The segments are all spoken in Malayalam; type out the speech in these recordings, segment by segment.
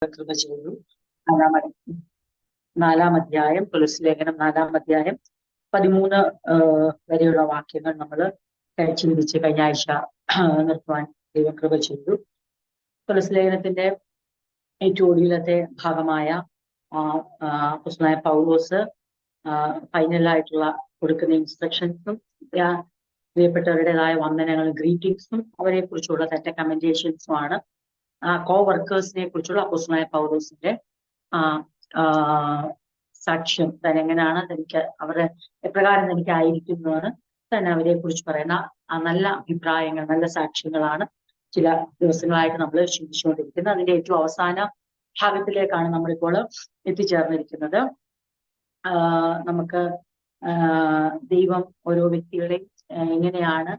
കൃപ ചെയ്തു. നാലാം അധ്യായം, തുളസി ലേഖനം 4-ാം അധ്യായം 13 വരെയുള്ള വാക്യങ്ങൾ നമ്മൾ ചിന്തിച്ച് കഴിഞ്ഞ ആഴ്ച നിർത്തുവാൻ ദൈവം കൃപ ചെയ്തു. തുളസി ലേഖനത്തിന്റെ ഏറ്റവും ഒടുവിലത്തെ ഭാഗമായ അപ്പോസ്തലനായ പൗലോസ് ഫൈനലായിട്ടുള്ള കൊടുക്കുന്ന ഇൻസ്ട്രക്ഷൻസും പ്രിയപ്പെട്ടവരുടേതായ വന്ദനങ്ങളും ഗ്രീറ്റിംഗ്സും അവരെ കുറിച്ചുള്ള തെറ്റ കമന്റേഷൻസും ആണ്. കോ വർക്കേഴ്സിനെ കുറിച്ചുള്ള അപ്പോസ്തലനായ പൗലോസിന്റെ സാക്ഷ്യം താൻ എങ്ങനെയാണ് തനിക്ക് അവരുടെ എപ്രകാരം തനിക്ക് ആയിരിക്കുന്നതാണ് തന്നെ അവരെ കുറിച്ച് പറയുന്ന നല്ല അഭിപ്രായങ്ങൾ, നല്ല സാക്ഷ്യങ്ങളാണ് ചില ദിവസങ്ങളായിട്ട് നമ്മൾ ചിന്തിച്ചുകൊണ്ടിരിക്കുന്നത്. അതിന്റെ ഏറ്റവും അവസാന ഭാഗത്തിലേക്കാണ് നമ്മളിപ്പോൾ എത്തിച്ചേർന്നിരിക്കുന്നത്. നമുക്ക് ദൈവം ഓരോ വ്യക്തികളെയും എങ്ങനെയാണ്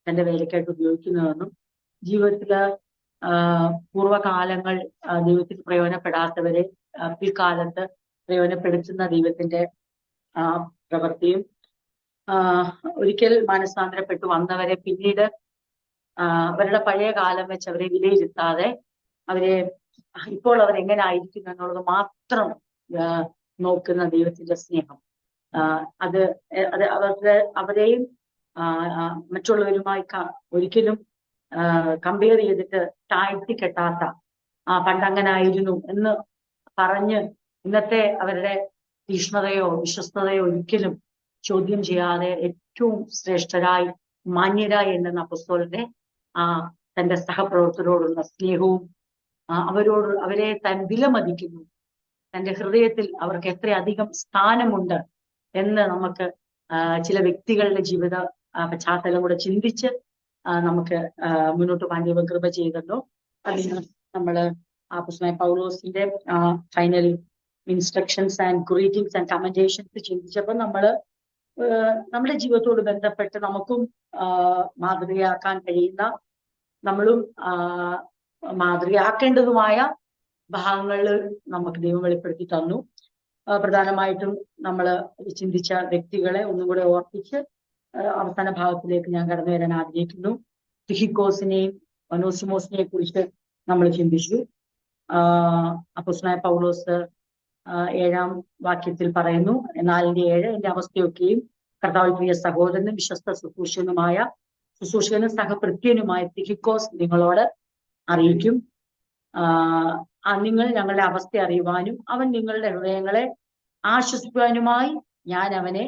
തന്റെ വേലയ്ക്കായിട്ട് ഉപയോഗിക്കുന്നതെന്നും ജീവിതത്തില് പൂർവ്വകാലങ്ങൾ ദൈവത്തിൽ പ്രയോജനപ്പെടാത്തവരെ പിൽക്കാലത്ത് പ്രയോജനപ്പെടുത്തുന്ന ദൈവത്തിന്റെ പ്രവൃത്തിയും ഒരിക്കൽ മാനസാന്തരപ്പെട്ടു വന്നവരെ പിന്നീട് അവരുടെ പഴയ കാലം വെച്ച് അവരെ വിലയിരുത്താതെ അവരെ ഇപ്പോൾ അവരെങ്ങനെ ആയിരിക്കുന്നു എന്നുള്ളത് മാത്രം നോക്കുന്ന ദൈവത്തിന്റെ സ്നേഹം, അത് അവരെയും മറ്റുള്ളവരുമായി ഒരിക്കലും കമ്പയർ ചെയ്തിട്ട് താഴ്ത്തി കെട്ടാത്ത, പണ്ടങ്ങനെ ആയിരുന്നു എന്ന് പറഞ്ഞ് ഇന്നത്തെ അവരുടെ തീഷ്ണതയോ വിശ്വസ്തതയോ ഒരിക്കലും ചോദ്യം ചെയ്യാതെ ഏറ്റവും ശ്രേഷ്ഠരായി മാന്യരായി എണ്ണുന്ന അപ്പോസ്തലന്റെ തന്റെ സഹപ്രവർത്തകരോടുള്ള സ്നേഹവും അവരെ താൻ വിലമതിക്കുന്നു, തന്റെ ഹൃദയത്തിൽ അവർക്ക് എത്രയധികം സ്ഥാനമുണ്ട് എന്ന് നമുക്ക് ചില വ്യക്തികളുടെ ജീവിത പശ്ചാത്തലം കൂടെ ചിന്തിച്ച് നമുക്ക് മുന്നോട്ട് പോകാൻ ദൈവം കൃപ ചെയ്തല്ലോ. അതിന് നമ്മള് അപ്പോസ്തലനായ പൗലോസിന്റെ final instructions and greetings and commendations ചിന്തിച്ചപ്പോൾ നമ്മുടെ ജീവിതത്തോട് ബന്ധപ്പെട്ട് നമുക്കും മാതൃകയാക്കാൻ കഴിയുന്ന, നമ്മളും മാതൃകയാക്കേണ്ടതുമായ ഭാഗങ്ങളിൽ നമുക്ക് ദൈവം വെളിപ്പെടുത്തി തന്നു. പ്രധാനമായിട്ടും നമ്മൾ ചിന്തിച്ച വ്യക്തികളെ ഒന്നും കൂടെ ഓർപ്പിച്ച് അവസാന ഭാഗത്തിലേക്ക് ഞാൻ കടന്നു വരാൻ ആഗ്രഹിക്കുന്നു. തിഹിക്കോസിനെയും ഒനോസിമോസിനെയും കുറിച്ച് നമ്മൾ ചിന്തിച്ചു. അപ്പോസ്തലനായ പൗലോസ് 7-ാം വാക്യത്തിൽ പറയുന്നു, 4:7 എന്റെ അവസ്ഥയൊക്കെയും കർത്താവിൽ പ്രിയ സഹോദരനും വിശ്വസ്ത ശുശ്രൂഷകനും സഹപ്രത്യനുമായ തിഹിക്കോസ് നിങ്ങളോട് അറിയിക്കും. നിങ്ങൾ ഞങ്ങളുടെ അവസ്ഥ അറിയുവാനും അവൻ നിങ്ങളുടെ ഹൃദയങ്ങളെ ആശ്വസിക്കുവാനുമായി ഞാൻ അവനെ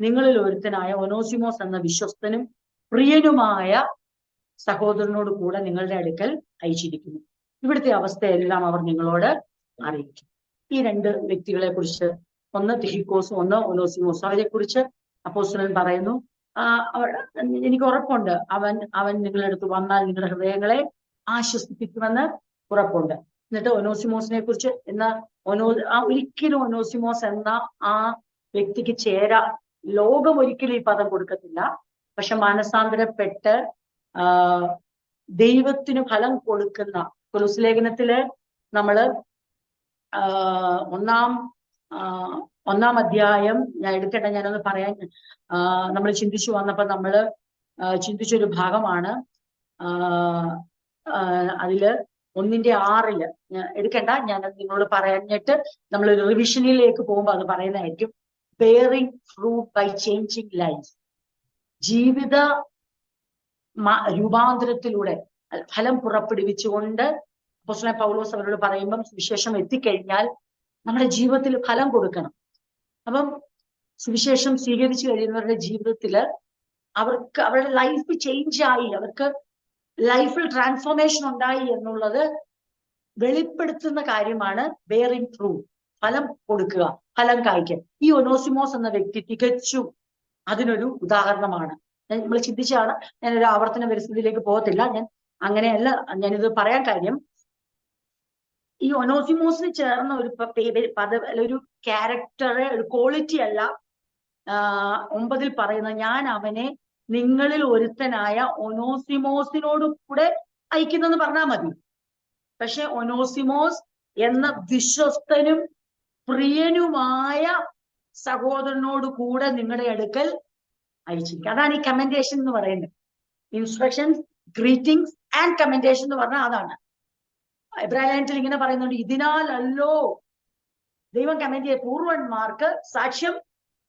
നിങ്ങളിൽ ഒരുത്തനായ ഒനോസിമോസ് എന്ന വിശ്വസ്തനും പ്രിയനുമായ സഹോദരനോട് കൂടെ നിങ്ങളുടെ അടുക്കൽ അയച്ചിരിക്കുന്നു. ഇവിടുത്തെ അവസ്ഥയെല്ലാം അവർ നിങ്ങളോട് അറിയിക്കും. ഈ രണ്ട് വ്യക്തികളെ കുറിച്ച്, ഒന്ന് തിഹിക്കോസും ഒന്ന് ഒനോസിമോസും, അവരെ കുറിച്ച് അപ്പോസ്തലൻ പറയുന്നു, എനിക്ക് ഉറപ്പുണ്ട് അവൻ നിങ്ങളുടെ അടുത്ത് വന്നാൽ നിങ്ങളുടെ ഹൃദയങ്ങളെ ആശ്വസിപ്പിക്കുമെന്ന് ഉറപ്പുണ്ട്. എന്നിട്ട് ഒനോസിമോസിനെ കുറിച്ച് ഒരിക്കലും ഒനോസിമോസ് എന്ന ആ വ്യക്തിക്ക് ലോകം ഒരിക്കലും ഈ പദം കൊടുക്കത്തില്ല. പക്ഷെ മാനസാന്തരപ്പെട്ട് ദൈവത്തിന് ഫലം കൊടുക്കുന്ന കൊലോസ്യ ലേഖനത്തില് നമ്മള് ഒന്നാം അധ്യായം ഞാൻ എടുക്കട്ടെ, ഞാനൊന്ന് പറയാൻ നമ്മൾ ചിന്തിച്ചു വന്നപ്പോ നമ്മള് ചിന്തിച്ചൊരു ഭാഗമാണ്. അതില് 1:6 എടുക്കണ്ട, ഞാനത് നിങ്ങളോട് പറഞ്ഞിട്ട് നമ്മൾ റിവിഷനിലേക്ക് പോകുമ്പോൾ അത് പറയുന്നതായിരിക്കും. Bearing fruit by changing life, ജീവിത രൂപാന്തരത്തിലൂടെ ഫലം പുറപ്പെടുവിച്ചുകൊണ്ട് അപ്പോസ്തലനായ പൗലോസ് അവരോട് പറയുമ്പം സുവിശേഷം എത്തിക്കഴിഞ്ഞാൽ നമ്മുടെ ജീവിതത്തിൽ ഫലം കൊടുക്കണം. അപ്പം സുവിശേഷം സ്വീകരിച്ചു കഴിയുന്നവരുടെ ജീവിതത്തില് അവർക്ക് അവരുടെ ലൈഫ് ചേഞ്ച് ആയി, അവർക്ക് ലൈഫിൽ ട്രാൻസ്ഫോർമേഷൻ ഉണ്ടായി എന്നുള്ളത് വെളിപ്പെടുത്തുന്ന കാര്യമാണ് ബെയറിംഗ് ഫ്രൂട്ട്, ഫലം കൊടുക്കുക, ഫലം കായ്ക്കുക. ഈ ഒനോസിമോസ് എന്ന വ്യക്തി തികച്ചും അതിനൊരു ഉദാഹരണമാണ്. നമ്മൾ ചിന്തിച്ചാണ്, ഞാനൊരു ആവർത്തന പരിസ്ഥിതിയിലേക്ക് പോകത്തില്ല, അങ്ങനെയല്ല ഞാനിത് പറയാൻ കാര്യം. ഈ ഒനോസിമോസിന് ചേർന്ന ഒരു ക്യാരക്ടർ, ഒരു ക്വാളിറ്റി അല്ല 9 പറയുന്നത്, ഞാൻ അവനെ നിങ്ങളിൽ ഒരുത്തനായ ഒനോസിമോസിനോട് കൂടെ അയക്കുന്നെന്ന് പറഞ്ഞാൽ മതി. പക്ഷെ ഒനോസിമോസ് എന്ന വിശ്വസ്തനും പ്രിയനുമായ സഹോദരനോട് കൂടെ നിങ്ങളുടെ അടുക്കൽ അയച്ചിരിക്കുക. അതാണ് ഈ കമന്റേഷൻ എന്ന് പറയുന്നത്. ഇൻസ്ട്രക്ഷൻസ്, ഗ്രീറ്റിംഗ്സ് ആൻഡ് കമന്റേഷൻ എന്ന് പറഞ്ഞാൽ അതാണ്. എബ്രായത്തിൽ ഇങ്ങനെ പറയുന്നുണ്ട്, ഇതിനാലല്ലോ ദൈവം കമന്റ് ചെയ്ത പൂർവന്മാർക്ക് സാക്ഷ്യം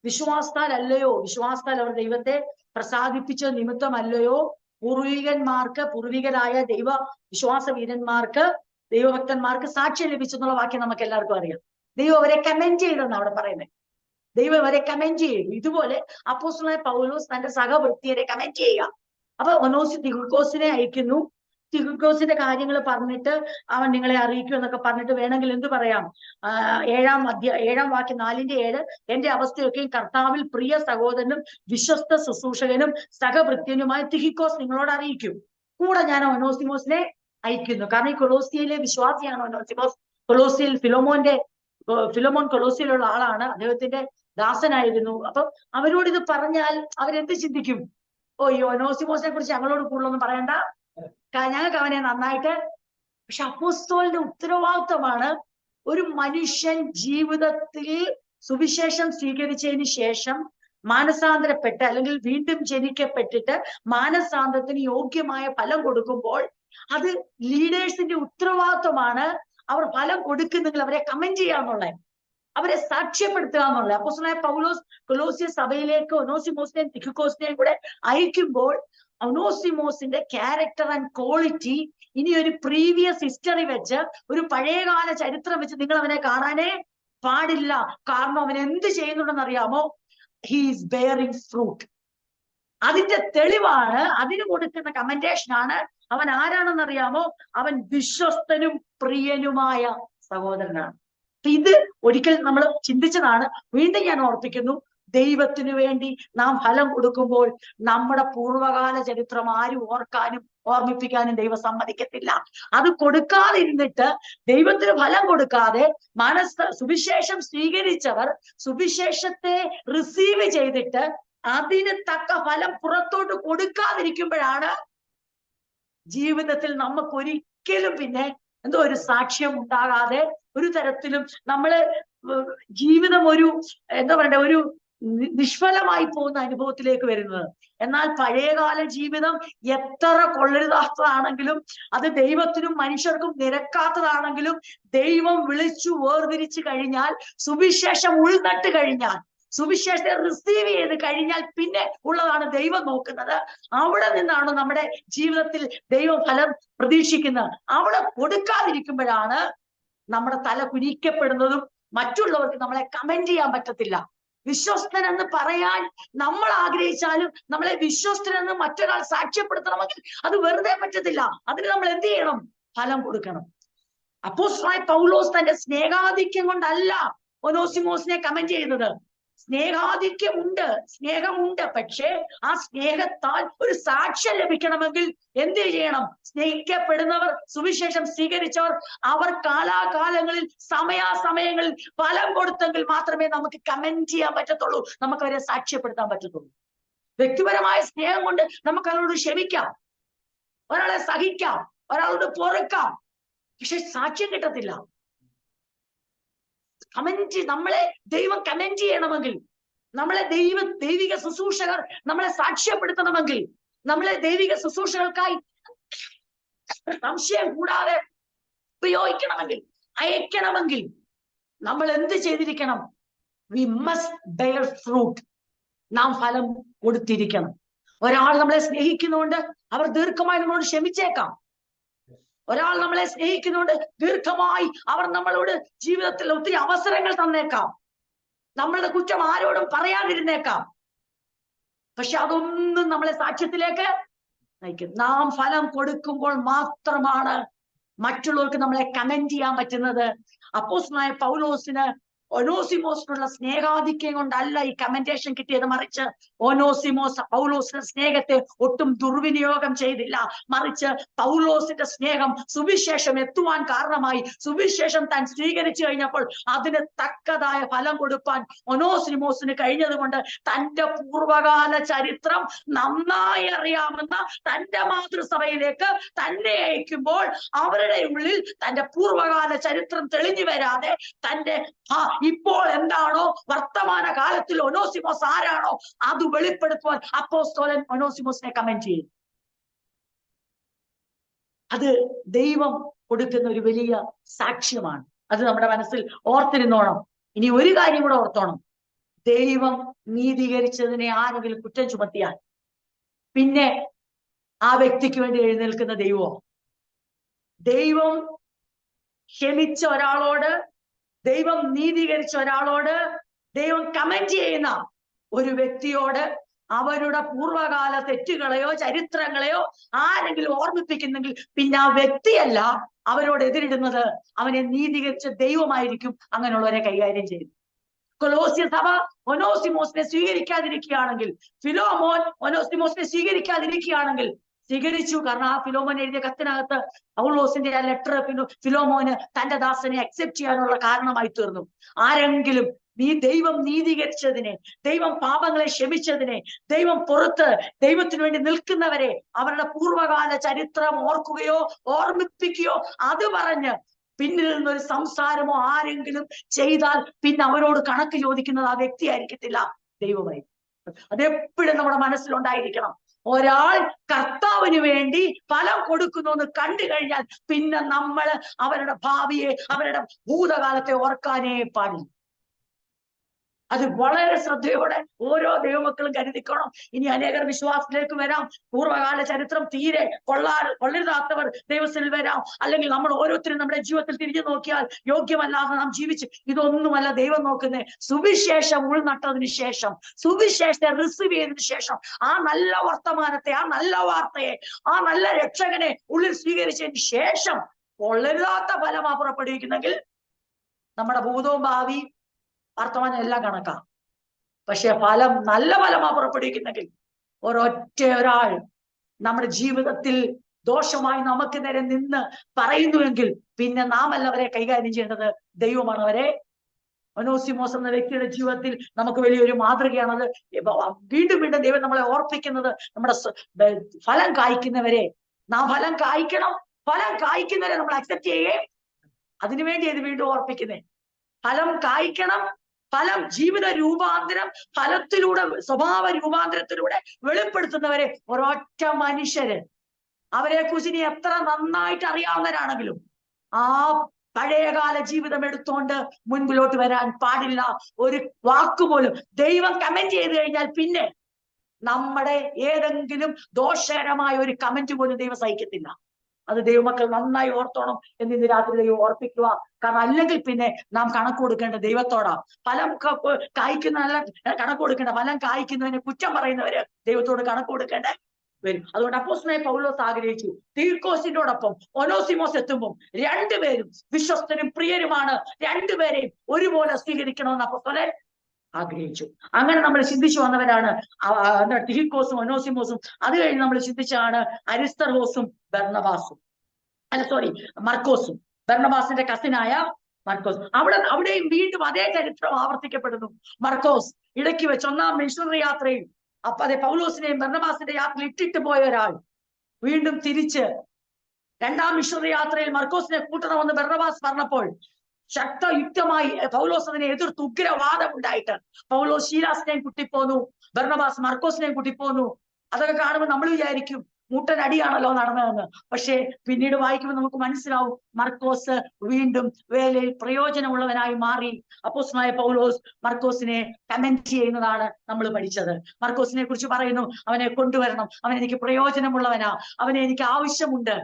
വിശ്വാസത്താൽ അല്ലയോ, വിശ്വാസത്താൽ അവർ ദൈവത്തെ പ്രസാദിപ്പിച്ച നിമിത്തമല്ലയോ പൂർവികരായ ദൈവ വിശ്വാസ വീരന്മാർക്ക് ദൈവഭക്തന്മാർക്ക് സാക്ഷ്യം ലഭിച്ചെന്നുള്ള വാക്യം നമുക്ക് എല്ലാവർക്കും അറിയാം. ദൈവം അവരെ കമന്റ് ചെയ്തെന്ന് അവിടെ പറയുന്നത്. ദൈവം അവരെ കമന്റ് ചെയ്തു. ഇതുപോലെ അപ്പോസ്തലനായ പൗലോസ് തന്റെ സഹവൃത്തിയരെ കമന്റ് ചെയ്യുക. അപ്പൊ തിഖിക്കോസിനെ അയക്കുന്നു. തിഖിക്കോസിന്റെ കാര്യങ്ങൾ പറഞ്ഞിട്ട് അവൻ നിങ്ങളെ അറിയിക്കും എന്നൊക്കെ പറഞ്ഞിട്ട് വേണമെങ്കിൽ എന്ത് പറയാം, 7-ാം വാക്യം 4:7, എന്റെ അവസ്ഥയൊക്കെയും കർത്താവിൽ പ്രിയ സഹോദരനും വിശ്വസ്ത ശുശ്രൂഷകനും സഹവൃത്യനുമായ തിഖിക്കോസ് നിങ്ങളോട് അറിയിക്കും. കൂടെ ഞാൻ ഒനോസിമോസിനെ അയക്കുന്നു. കാരണം ഈ കൊളോസിയയിലെ വിശ്വാസിയാണ് ഒനോസിമോസ്. ഫിലോമോൻ കൊളോസിയയിലുള്ള ആളാണ്, അദ്ദേഹത്തിന്റെ ദാസനായിരുന്നു. അപ്പൊ അവരോട് ഇത് പറഞ്ഞാൽ അവരെന്ത് ചിന്തിക്കും? ഓ, ഈ ഒനോസിമോസിനെ കുറിച്ച് ഞങ്ങളോട് കൂടുതലൊന്നും പറയണ്ട, ഞങ്ങൾക്ക് അവനെ നന്നായിട്ട്. പക്ഷെ അപ്പോസ്തലന്റെ ഉത്തരവാദിത്തമാണ് ഒരു മനുഷ്യൻ ജീവിതത്തിൽ സുവിശേഷം സ്വീകരിച്ചതിന് ശേഷം മാനസാന്തരപ്പെട്ട് അല്ലെങ്കിൽ വീണ്ടും ജനിക്കപ്പെട്ടിട്ട് മാനസാന്തരത്തിന് യോഗ്യമായ ഫലം കൊടുക്കുമ്പോൾ അത് ലീഡേഴ്സിന്റെ ഉത്തരവാദിത്തമാണ്. അവർ ഫലം കൊടുക്കുന്നെങ്കിൽ അവരെ കമന്റ് ചെയ്യാന്നുള്ളത്, അവരെ സാക്ഷ്യപ്പെടുത്തുക എന്നുള്ളത്. അപ്പോസ്തലനായ പൗലോസ് കൊലോസ്യ സഭയിലേക്ക് ഒനോസിമോസിനെയും തിഖിക്കോസിനെയും കൂടെ അയക്കുമ്പോൾ ഒനോസിമോസിന്റെ ക്യാരക്ടർ ആൻഡ് ക്വാളിറ്റി ഇനി ഒരു പ്രീവിയസ് ഹിസ്റ്ററി വെച്ച്, ഒരു പഴയകാല ചരിത്രം വെച്ച് നിങ്ങൾ അവനെ കാണാനേ പാടില്ല. കാരണം അവൻ എന്ത് ചെയ്യുന്നുണ്ടെന്ന് അറിയാമോ? He is bearing fruit. അതിന്റെ തെളിവാണ്, അതിന് കൊടുക്കുന്ന കമന്റേഷൻ ആണ്. അവൻ ആരാണെന്നറിയാമോ? അവൻ വിശ്വസ്തനും പ്രിയനുമായ സഹോദരനാണ്. ഇത് ഒരിക്കൽ നമ്മൾ ചിന്തിച്ചതാണ്. വീണ്ടും ഞാൻ ഓർപ്പിക്കുന്നു, ദൈവത്തിനു വേണ്ടി നാം ഫലം കൊടുക്കുമ്പോൾ നമ്മുടെ പൂർവ്വകാല ചരിത്രം ആരും ഓർക്കാനും ഓർമ്മിപ്പിക്കാനും ദൈവം സമ്മതിക്കത്തില്ല. അത് കൊടുക്കാതിരുന്നിട്ട്, ദൈവത്തിന് ഫലം കൊടുക്കാതെ സുവിശേഷം സ്വീകരിച്ചവർ സുവിശേഷത്തെ റിസീവ് ചെയ്തിട്ട് അതിന് തക്ക ഫലം പുറത്തോട്ട് കൊടുക്കാതിരിക്കുമ്പോഴാണ് ജീവിതത്തിൽ നമുക്ക് ഒരിക്കലും പിന്നെ ഒരു സാക്ഷ്യം ഉണ്ടാകാതെ ഒരു തരത്തിലും നമ്മള് ജീവിതം ഒരു ഒരു നിഷ്ഫലമായി പോകുന്ന അനുഭവത്തിലേക്ക് വരുന്നത്. എന്നാൽ പഴയകാല ജീവിതം എത്ര കൊള്ളരുതാത്തതാണെങ്കിലും, അത് ദൈവത്തിനും മനുഷ്യർക്കും നിരക്കാത്തതാണെങ്കിലും, ദൈവം വിളിച്ചു വേർതിരിച്ചു കഴിഞ്ഞാൽ, സുവിശേഷം ഉൾനട്ട് കഴിഞ്ഞാൽ, സുവിശേഷത്തെ റിസീവ് ചെയ്ത് കഴിഞ്ഞാൽ പിന്നെ ഉള്ളതാണ് ദൈവം നോക്കുന്നത്. അവിടെ നിന്നാണ് നമ്മുടെ ജീവിതത്തിൽ ദൈവം ഫലം പ്രതീക്ഷിക്കുന്നത്. അവിടെ കൊടുക്കാതിരിക്കുമ്പോഴാണ് നമ്മുടെ തല കുനിക്കപ്പെടുന്നതും മറ്റുള്ളവർക്ക് നമ്മളെ കമന്റ് ചെയ്യാൻ പറ്റത്തില്ല. വിശ്വസ്തൻ എന്ന് പറയാൻ നമ്മൾ ആഗ്രഹിച്ചാലും നമ്മളെ വിശ്വസ്തൻ എന്ന് മറ്റൊരാൾ സാക്ഷ്യപ്പെടുത്തണമെങ്കിൽ അത് വെറുതെ പറ്റത്തില്ല. അതിന് നമ്മൾ എന്ത് ചെയ്യണം? ഫലം കൊടുക്കണം. അപ്പോസ്തലനായ പൗലോസ് തന്റെ സ്നേഹാധിക്യം കൊണ്ടല്ല ഒനോസിമോസിനെ കമന്റ് ചെയ്യുന്നത്. സ്നേഹമുണ്ട്. പക്ഷേ ആ സ്നേഹത്താൽ ഒരു സാക്ഷ്യം ലഭിക്കണമെങ്കിൽ എന്ത് ചെയ്യണം? സ്നേഹിക്കപ്പെടുന്നവർ, സുവിശേഷം സ്വീകരിച്ചവർ, അവർ കാലാകാലങ്ങളിൽ സമയാസമയങ്ങളിൽ ഫലം കൊടുത്തെങ്കിൽ മാത്രമേ നമുക്ക് കമന്റ് ചെയ്യാൻ പറ്റത്തുള്ളൂ, നമുക്ക് അവരെ സാക്ഷ്യപ്പെടുത്താൻ പറ്റത്തുള്ളൂ. വ്യക്തിപരമായ സ്നേഹം കൊണ്ട് നമുക്ക് അവരോട് ക്ഷമിക്കാം, ഒരാളെ സഹിക്കാം, ഒരാളോട് പൊറുക്കാം. പക്ഷെ സാക്ഷ്യം കിട്ടത്തില്ല. നമ്മളെ ദൈവം കമന്റ് ചെയ്യണമെങ്കിൽ, നമ്മളെ ദൈവിക ശുശ്രൂഷകർ നമ്മളെ സാക്ഷ്യപ്പെടുത്തണമെങ്കിൽ, നമ്മളെ ദൈവിക ശുശ്രൂഷകൾക്കായി സംശയം കൂടാതെ ഉപയോഗിക്കണമെങ്കിൽ, അയക്കണമെങ്കിൽ നമ്മൾ എന്ത് ചെയ്തിരിക്കണം? We must bear fruit. നാം ഫലം കൊടുത്തിരിക്കണം. ഒരാൾ നമ്മളെ സ്നേഹിക്കുന്നതുകൊണ്ട് അവർ ദീർഘമായി നമ്മളോട് ക്ഷമിച്ചേക്കാം. ഒരാൾ നമ്മളെ സ്നേഹിക്കുന്നതുകൊണ്ട് ദീർഘമായി അവർ നമ്മളോട് ജീവിതത്തിൽ ഒത്തിരി അവസരങ്ങൾ തന്നേക്കാം. നമ്മളുടെ കുറ്റം ആരോടും പറയാതിരുന്നേക്കാം. പക്ഷെ അതൊന്നും നമ്മളെ സാക്ഷ്യത്തിലേക്ക് നയിക്കും. നാം ഫലം കൊടുക്കുമ്പോൾ മാത്രമാണ് മറ്റുള്ളവർക്ക് നമ്മളെ കമന്റ് ചെയ്യാൻ പറ്റുന്നത്. അപ്പോസ്തലനായ പൗലോസിന് ഒനോസിമോസിനുള്ള സ്നേഹാധിക്യം കൊണ്ടല്ല ഈ കമന്റേഷൻ കിട്ടിയത്, മറിച്ച് ഒനോസിമോസ് പൗലോസിന്റെ സ്നേഹത്തെ ഒട്ടും ദുർവിനിയോഗം ചെയ്തില്ല. മറിച്ച് പൗലോസിന്റെ സ്നേഹം സുവിശേഷം എത്തുവാൻ കാരണമായി. സുവിശേഷം താൻ സ്വീകരിച്ചു കഴിഞ്ഞപ്പോൾ അതിന് തക്കതായ ഫലം കൊടുക്കാൻ ഒനോസിമോസിന് കഴിഞ്ഞത് കൊണ്ട് തന്റെ പൂർവകാല ചരിത്രം നന്നായി അറിയാമെന്ന തന്റെ മാതൃസഭയിലേക്ക് തന്നെ അയക്കുമ്പോൾ അവരുടെ ഉള്ളിൽ തന്റെ പൂർവകാല ചരിത്രം തെളിഞ്ഞു വരാതെ തന്റെ ഇപ്പോൾ എന്താണോ വർത്തമാന കാലത്തിൽ ഒനോസിമോസ് ആരാണോ അത് വെളിപ്പെടുത്തുവാൻ അപ്പോസ്തലൻ ഒനോസിമോസിനെ കമന്റ് ചെയ്തു. അത് ദൈവം കൊടുക്കുന്ന ഒരു വലിയ സാക്ഷ്യമാണ്. അത് നമ്മുടെ മനസ്സിൽ ഓർത്തിരുന്നോണം. ഇനി ഒരു കാര്യം കൂടെ ഓർത്തോണം. ദൈവം നീതീകരിച്ചതിനെ ആരെങ്കിലും കുറ്റം ചുമത്തിയാൽ പിന്നെ ആ വ്യക്തിക്ക് വേണ്ടി എഴുന്നേൽക്കുന്ന ദൈവമോ? ദൈവം ക്ഷമിച്ച ഒരാളോട്, ദൈവം നീതീകരിച്ച ഒരാളോട്, ദൈവം കമന്റ് ചെയ്യുന്ന ഒരു വ്യക്തിയോട് അവരുടെ പൂർവ്വകാല തെറ്റുകളെയോ ചരിത്രങ്ങളെയോ ആരെങ്കിലും ഓർമ്മിപ്പിക്കുന്നെങ്കിൽ പിന്നെ ആ വ്യക്തിയല്ല അവരോട് എതിരിടുന്നത്, അവനെ നീതീകരിച്ച ദൈവമായിരിക്കും അങ്ങനെയുള്ളവരെ കൈകാര്യം ചെയ്യുന്നത്. കൊലോസ്യ സഭ ഒനോസിമോസിനെ സ്വീകരിക്കാതിരിക്കുകയാണെങ്കിൽ, ഫിലോമോൻ ഒനോസിമോസിനെ സ്വീകരിക്കാതിരിക്കുകയാണെങ്കിൽ, സ്വീകരിച്ചു. കാരണം ആ ഫിലോമോൻ എഴുതിയ കത്തിനകത്ത് പൗലോസിന്റെ ആ ലെറ്റർ ഫിലോമോന് തന്റെ ദാസനെ അക്സെപ്റ്റ് ചെയ്യാനുള്ള കാരണമായി തീർന്നു. ആരെങ്കിലും ദൈവം നീതീകരിച്ചതിനെ, ദൈവം പാപങ്ങളെ ക്ഷമിച്ചതിനെ, ദൈവം പുറത്ത് ദൈവത്തിനു വേണ്ടി നിൽക്കുന്നവരെ അവരുടെ പൂർവ്വകാല ചരിത്രം ഓർക്കുകയോ ഓർമ്മിപ്പിക്കുകയോ അത് പറഞ്ഞ് പിന്നിൽ നിന്നൊരു സംസാരമോ ആരെങ്കിലും ചെയ്താൽ പിന്നെ അവരോട് കണക്ക് ചോദിക്കുന്നത് ആ വ്യക്തി ആയിരിക്കത്തില്ല, ദൈവമായി. അതെപ്പോഴും നമ്മുടെ മനസ്സിലുണ്ടായിരിക്കണം. ഒരാൾ കർത്താവിന് വേണ്ടി ഫലം കൊടുക്കുന്നു എന്ന് കണ്ടു കഴിഞ്ഞാൽ പിന്നെ നമ്മൾ അവരുടെ ഭാവിയെ, അവരുടെ ഭൂതകാലത്തെ ഓർക്കാനേ പാടില്ല. അത് വളരെ ശ്രദ്ധയോടെ ഓരോ ദൈവമക്കളും കരുതിക്കണം. ഇനി അനേകർ വിശ്വാസത്തിലേക്ക് വരാം, പൂർവ്വകാല ചരിത്രം തീരെ കൊള്ളരുതാത്തവർ ദൈവത്തിൽ വരാം, അല്ലെങ്കിൽ നമ്മൾ ഓരോരുത്തരും നമ്മുടെ ജീവിതത്തിൽ തിരിഞ്ഞു നോക്കിയാൽ യോഗ്യമല്ലാതെ നാം ജീവിച്ച്, ഇതൊന്നുമല്ല ദൈവം നോക്കുന്നത്. സുവിശേഷം ഉൾനട്ടതിന് ശേഷം, സുവിശേഷത്തെ റിസീവ് ചെയ്തതിനു ശേഷം, ആ നല്ല വർത്തമാനത്തെ, ആ നല്ല വാർത്തയെ, ആ നല്ല രക്ഷകനെ ഉള്ളിൽ സ്വീകരിച്ചതിന് ശേഷം കൊള്ളരുതാത്ത ഫലമാ പുറപ്പെടുവിക്കുന്നെങ്കിൽ നമ്മുടെ ഭൂതവും ഭാവി വർത്തമാനം എല്ലാം കണക്കാം. പക്ഷെ ഫലം നല്ല ഫലമാ പുറപ്പെടുവിക്കുന്നെങ്കിൽ ഒരാൾ നമ്മുടെ ജീവിതത്തിൽ ദോഷമായി നമുക്ക് നേരെ നിന്ന് പറയുന്നുവെങ്കിൽ പിന്നെ നാം അല്ല അവരെ കൈകാര്യം ചെയ്യേണ്ടത്, ദൈവമാണ് അവരെ. ഒനോസിമോസ് എന്ന വ്യക്തിയുടെ ജീവിതത്തിൽ നമുക്ക് വലിയൊരു മാതൃകയാണത്. വീണ്ടും വീണ്ടും ദൈവം നമ്മളെ ഓർപ്പിക്കുന്നത്, നമ്മുടെ ഫലം കായ്ക്കുന്നവരെ നാം ഫലം കായ്ക്കണം, ഫലം കായ്ക്കുന്നവരെ നമ്മൾ അക്സെപ്റ്റ് ചെയ്യേ. അതിനുവേണ്ടി ഇത് വീണ്ടും ഓർപ്പിക്കുന്നേ. ഫലം കായ്ക്കണം, ഫലം ജീവിത രൂപാന്തരം, ഫലത്തിലൂടെ സ്വഭാവ രൂപാന്തരത്തിലൂടെ വെളിപ്പെടുത്തുന്നവരെ ഒരൊറ്റ മനുഷ്യര്, അവരെ കുറിച്ച് ഇനി എത്ര നന്നായിട്ട് അറിയാവുന്നവരാണെങ്കിലും ആ പഴയകാല ജീവിതം എടുത്തുകൊണ്ട് മുൻപിലോട്ട് വരാൻ പാടില്ല. ഒരു വാക്കുപോലും ദൈവം കമന്റ് ചെയ്ത് കഴിഞ്ഞാൽ പിന്നെ നമ്മുടെ ഏതെങ്കിലും ദോഷകരമായ ഒരു കമന്റ് പോലും ദൈവം സഹിക്കത്തില്ല. അത് ദൈവമക്കൾ നന്നായി ഓർത്തോണം എന്ന് ഇന്ന് രാത്രി ദൈവം ഓർപ്പിക്കുക. കാരണം അല്ലെങ്കിൽ പിന്നെ നാം കണക്ക് കൊടുക്കേണ്ട ദൈവത്തോടാ. ഫലം കായ്ക്കുന്ന കണക്ക് കൊടുക്കേണ്ട, ഫലം കായ്ക്കുന്നതിനെ കുറ്റം പറയുന്നവര് ദൈവത്തോട് കണക്ക് കൊടുക്കേണ്ട വരും. അതുകൊണ്ട് അപ്പോസ്തലനായ പൗലോസ് ആഗ്രഹിച്ചു, തീർക്കോസിനോടൊപ്പം ഒനോസിമോസ് എത്തുമ്പോൾ രണ്ടുപേരും വിശ്വസ്തരും പ്രിയരുമാണ്, രണ്ടുപേരെയും ഒരുപോലെ സ്വീകരിക്കണമെന്ന് അപ്പോസ്തലൻ ആഗ്രഹിച്ചു. അങ്ങനെ നമ്മൾ ചിന്തിച്ചു വന്നവരാണ് തിഹിക്കോസും ഒനോസിമോസും. അത് കഴിഞ്ഞ് നമ്മൾ ചിന്തിച്ചാണ് അരിസ്തർഹോസും ബർന്നബാസും, മർക്കോസും, ബർന്നബാസിന്റെ കസിനായ മർക്കോസ്. അവിടെയും വീണ്ടും അതേ ചരിത്രം ആവർത്തിക്കപ്പെടുന്നു. മർക്കോസ് ഇടയ്ക്ക് വെച്ച് ഒന്നാം മിഷണറി യാത്രയിൽ അതെ പൗലോസിനെയും ബർന്നബാസിന്റെ യാത്രയിൽ ഇട്ടിട്ട് പോയ ഒരാൾ വീണ്ടും തിരിച്ച് രണ്ടാം മിഷണറി യാത്രയിൽ മർക്കോസിനെ കൂട്ടണമെന്ന് ബർന്നബാസ് പറഞ്ഞപ്പോൾ ശക്തയുക്തമായി പൗലോസ് അതിനെ എതിർത്ത് ഉഗ്രവാദം ഉണ്ടായിട്ട് പൗലോസ് ശീലാസിനെയും കൂട്ടിപ്പോന്നു, ബർന്നബാസ് മർക്കോസിനെയും കൂട്ടിപ്പോന്നു. അതൊക്കെ കാണുമ്പോൾ നമ്മൾ വിചാരിക്കും മുട്ടനടിയാണല്ലോ നടന്നതെന്ന്. പക്ഷെ പിന്നീട് വായിക്കുമ്പോൾ നമുക്ക് മനസ്സിലാവും മർക്കോസ് വീണ്ടും വേലയിൽ പ്രയോജനമുള്ളവനായി മാറി. അപ്പോസ്തലനായ പൗലോസ് മർക്കോസിനെ കമന്റ് ചെയ്യുന്നതാണ് നമ്മൾ പഠിച്ചത്. മർക്കോസിനെ കുറിച്ച് പറയുന്നു, അവനെ കൊണ്ടുവരണം, അവൻ എനിക്ക് പ്രയോജനമുള്ളവനാ, അവനെ എനിക്ക് ആവശ്യമുണ്ട്.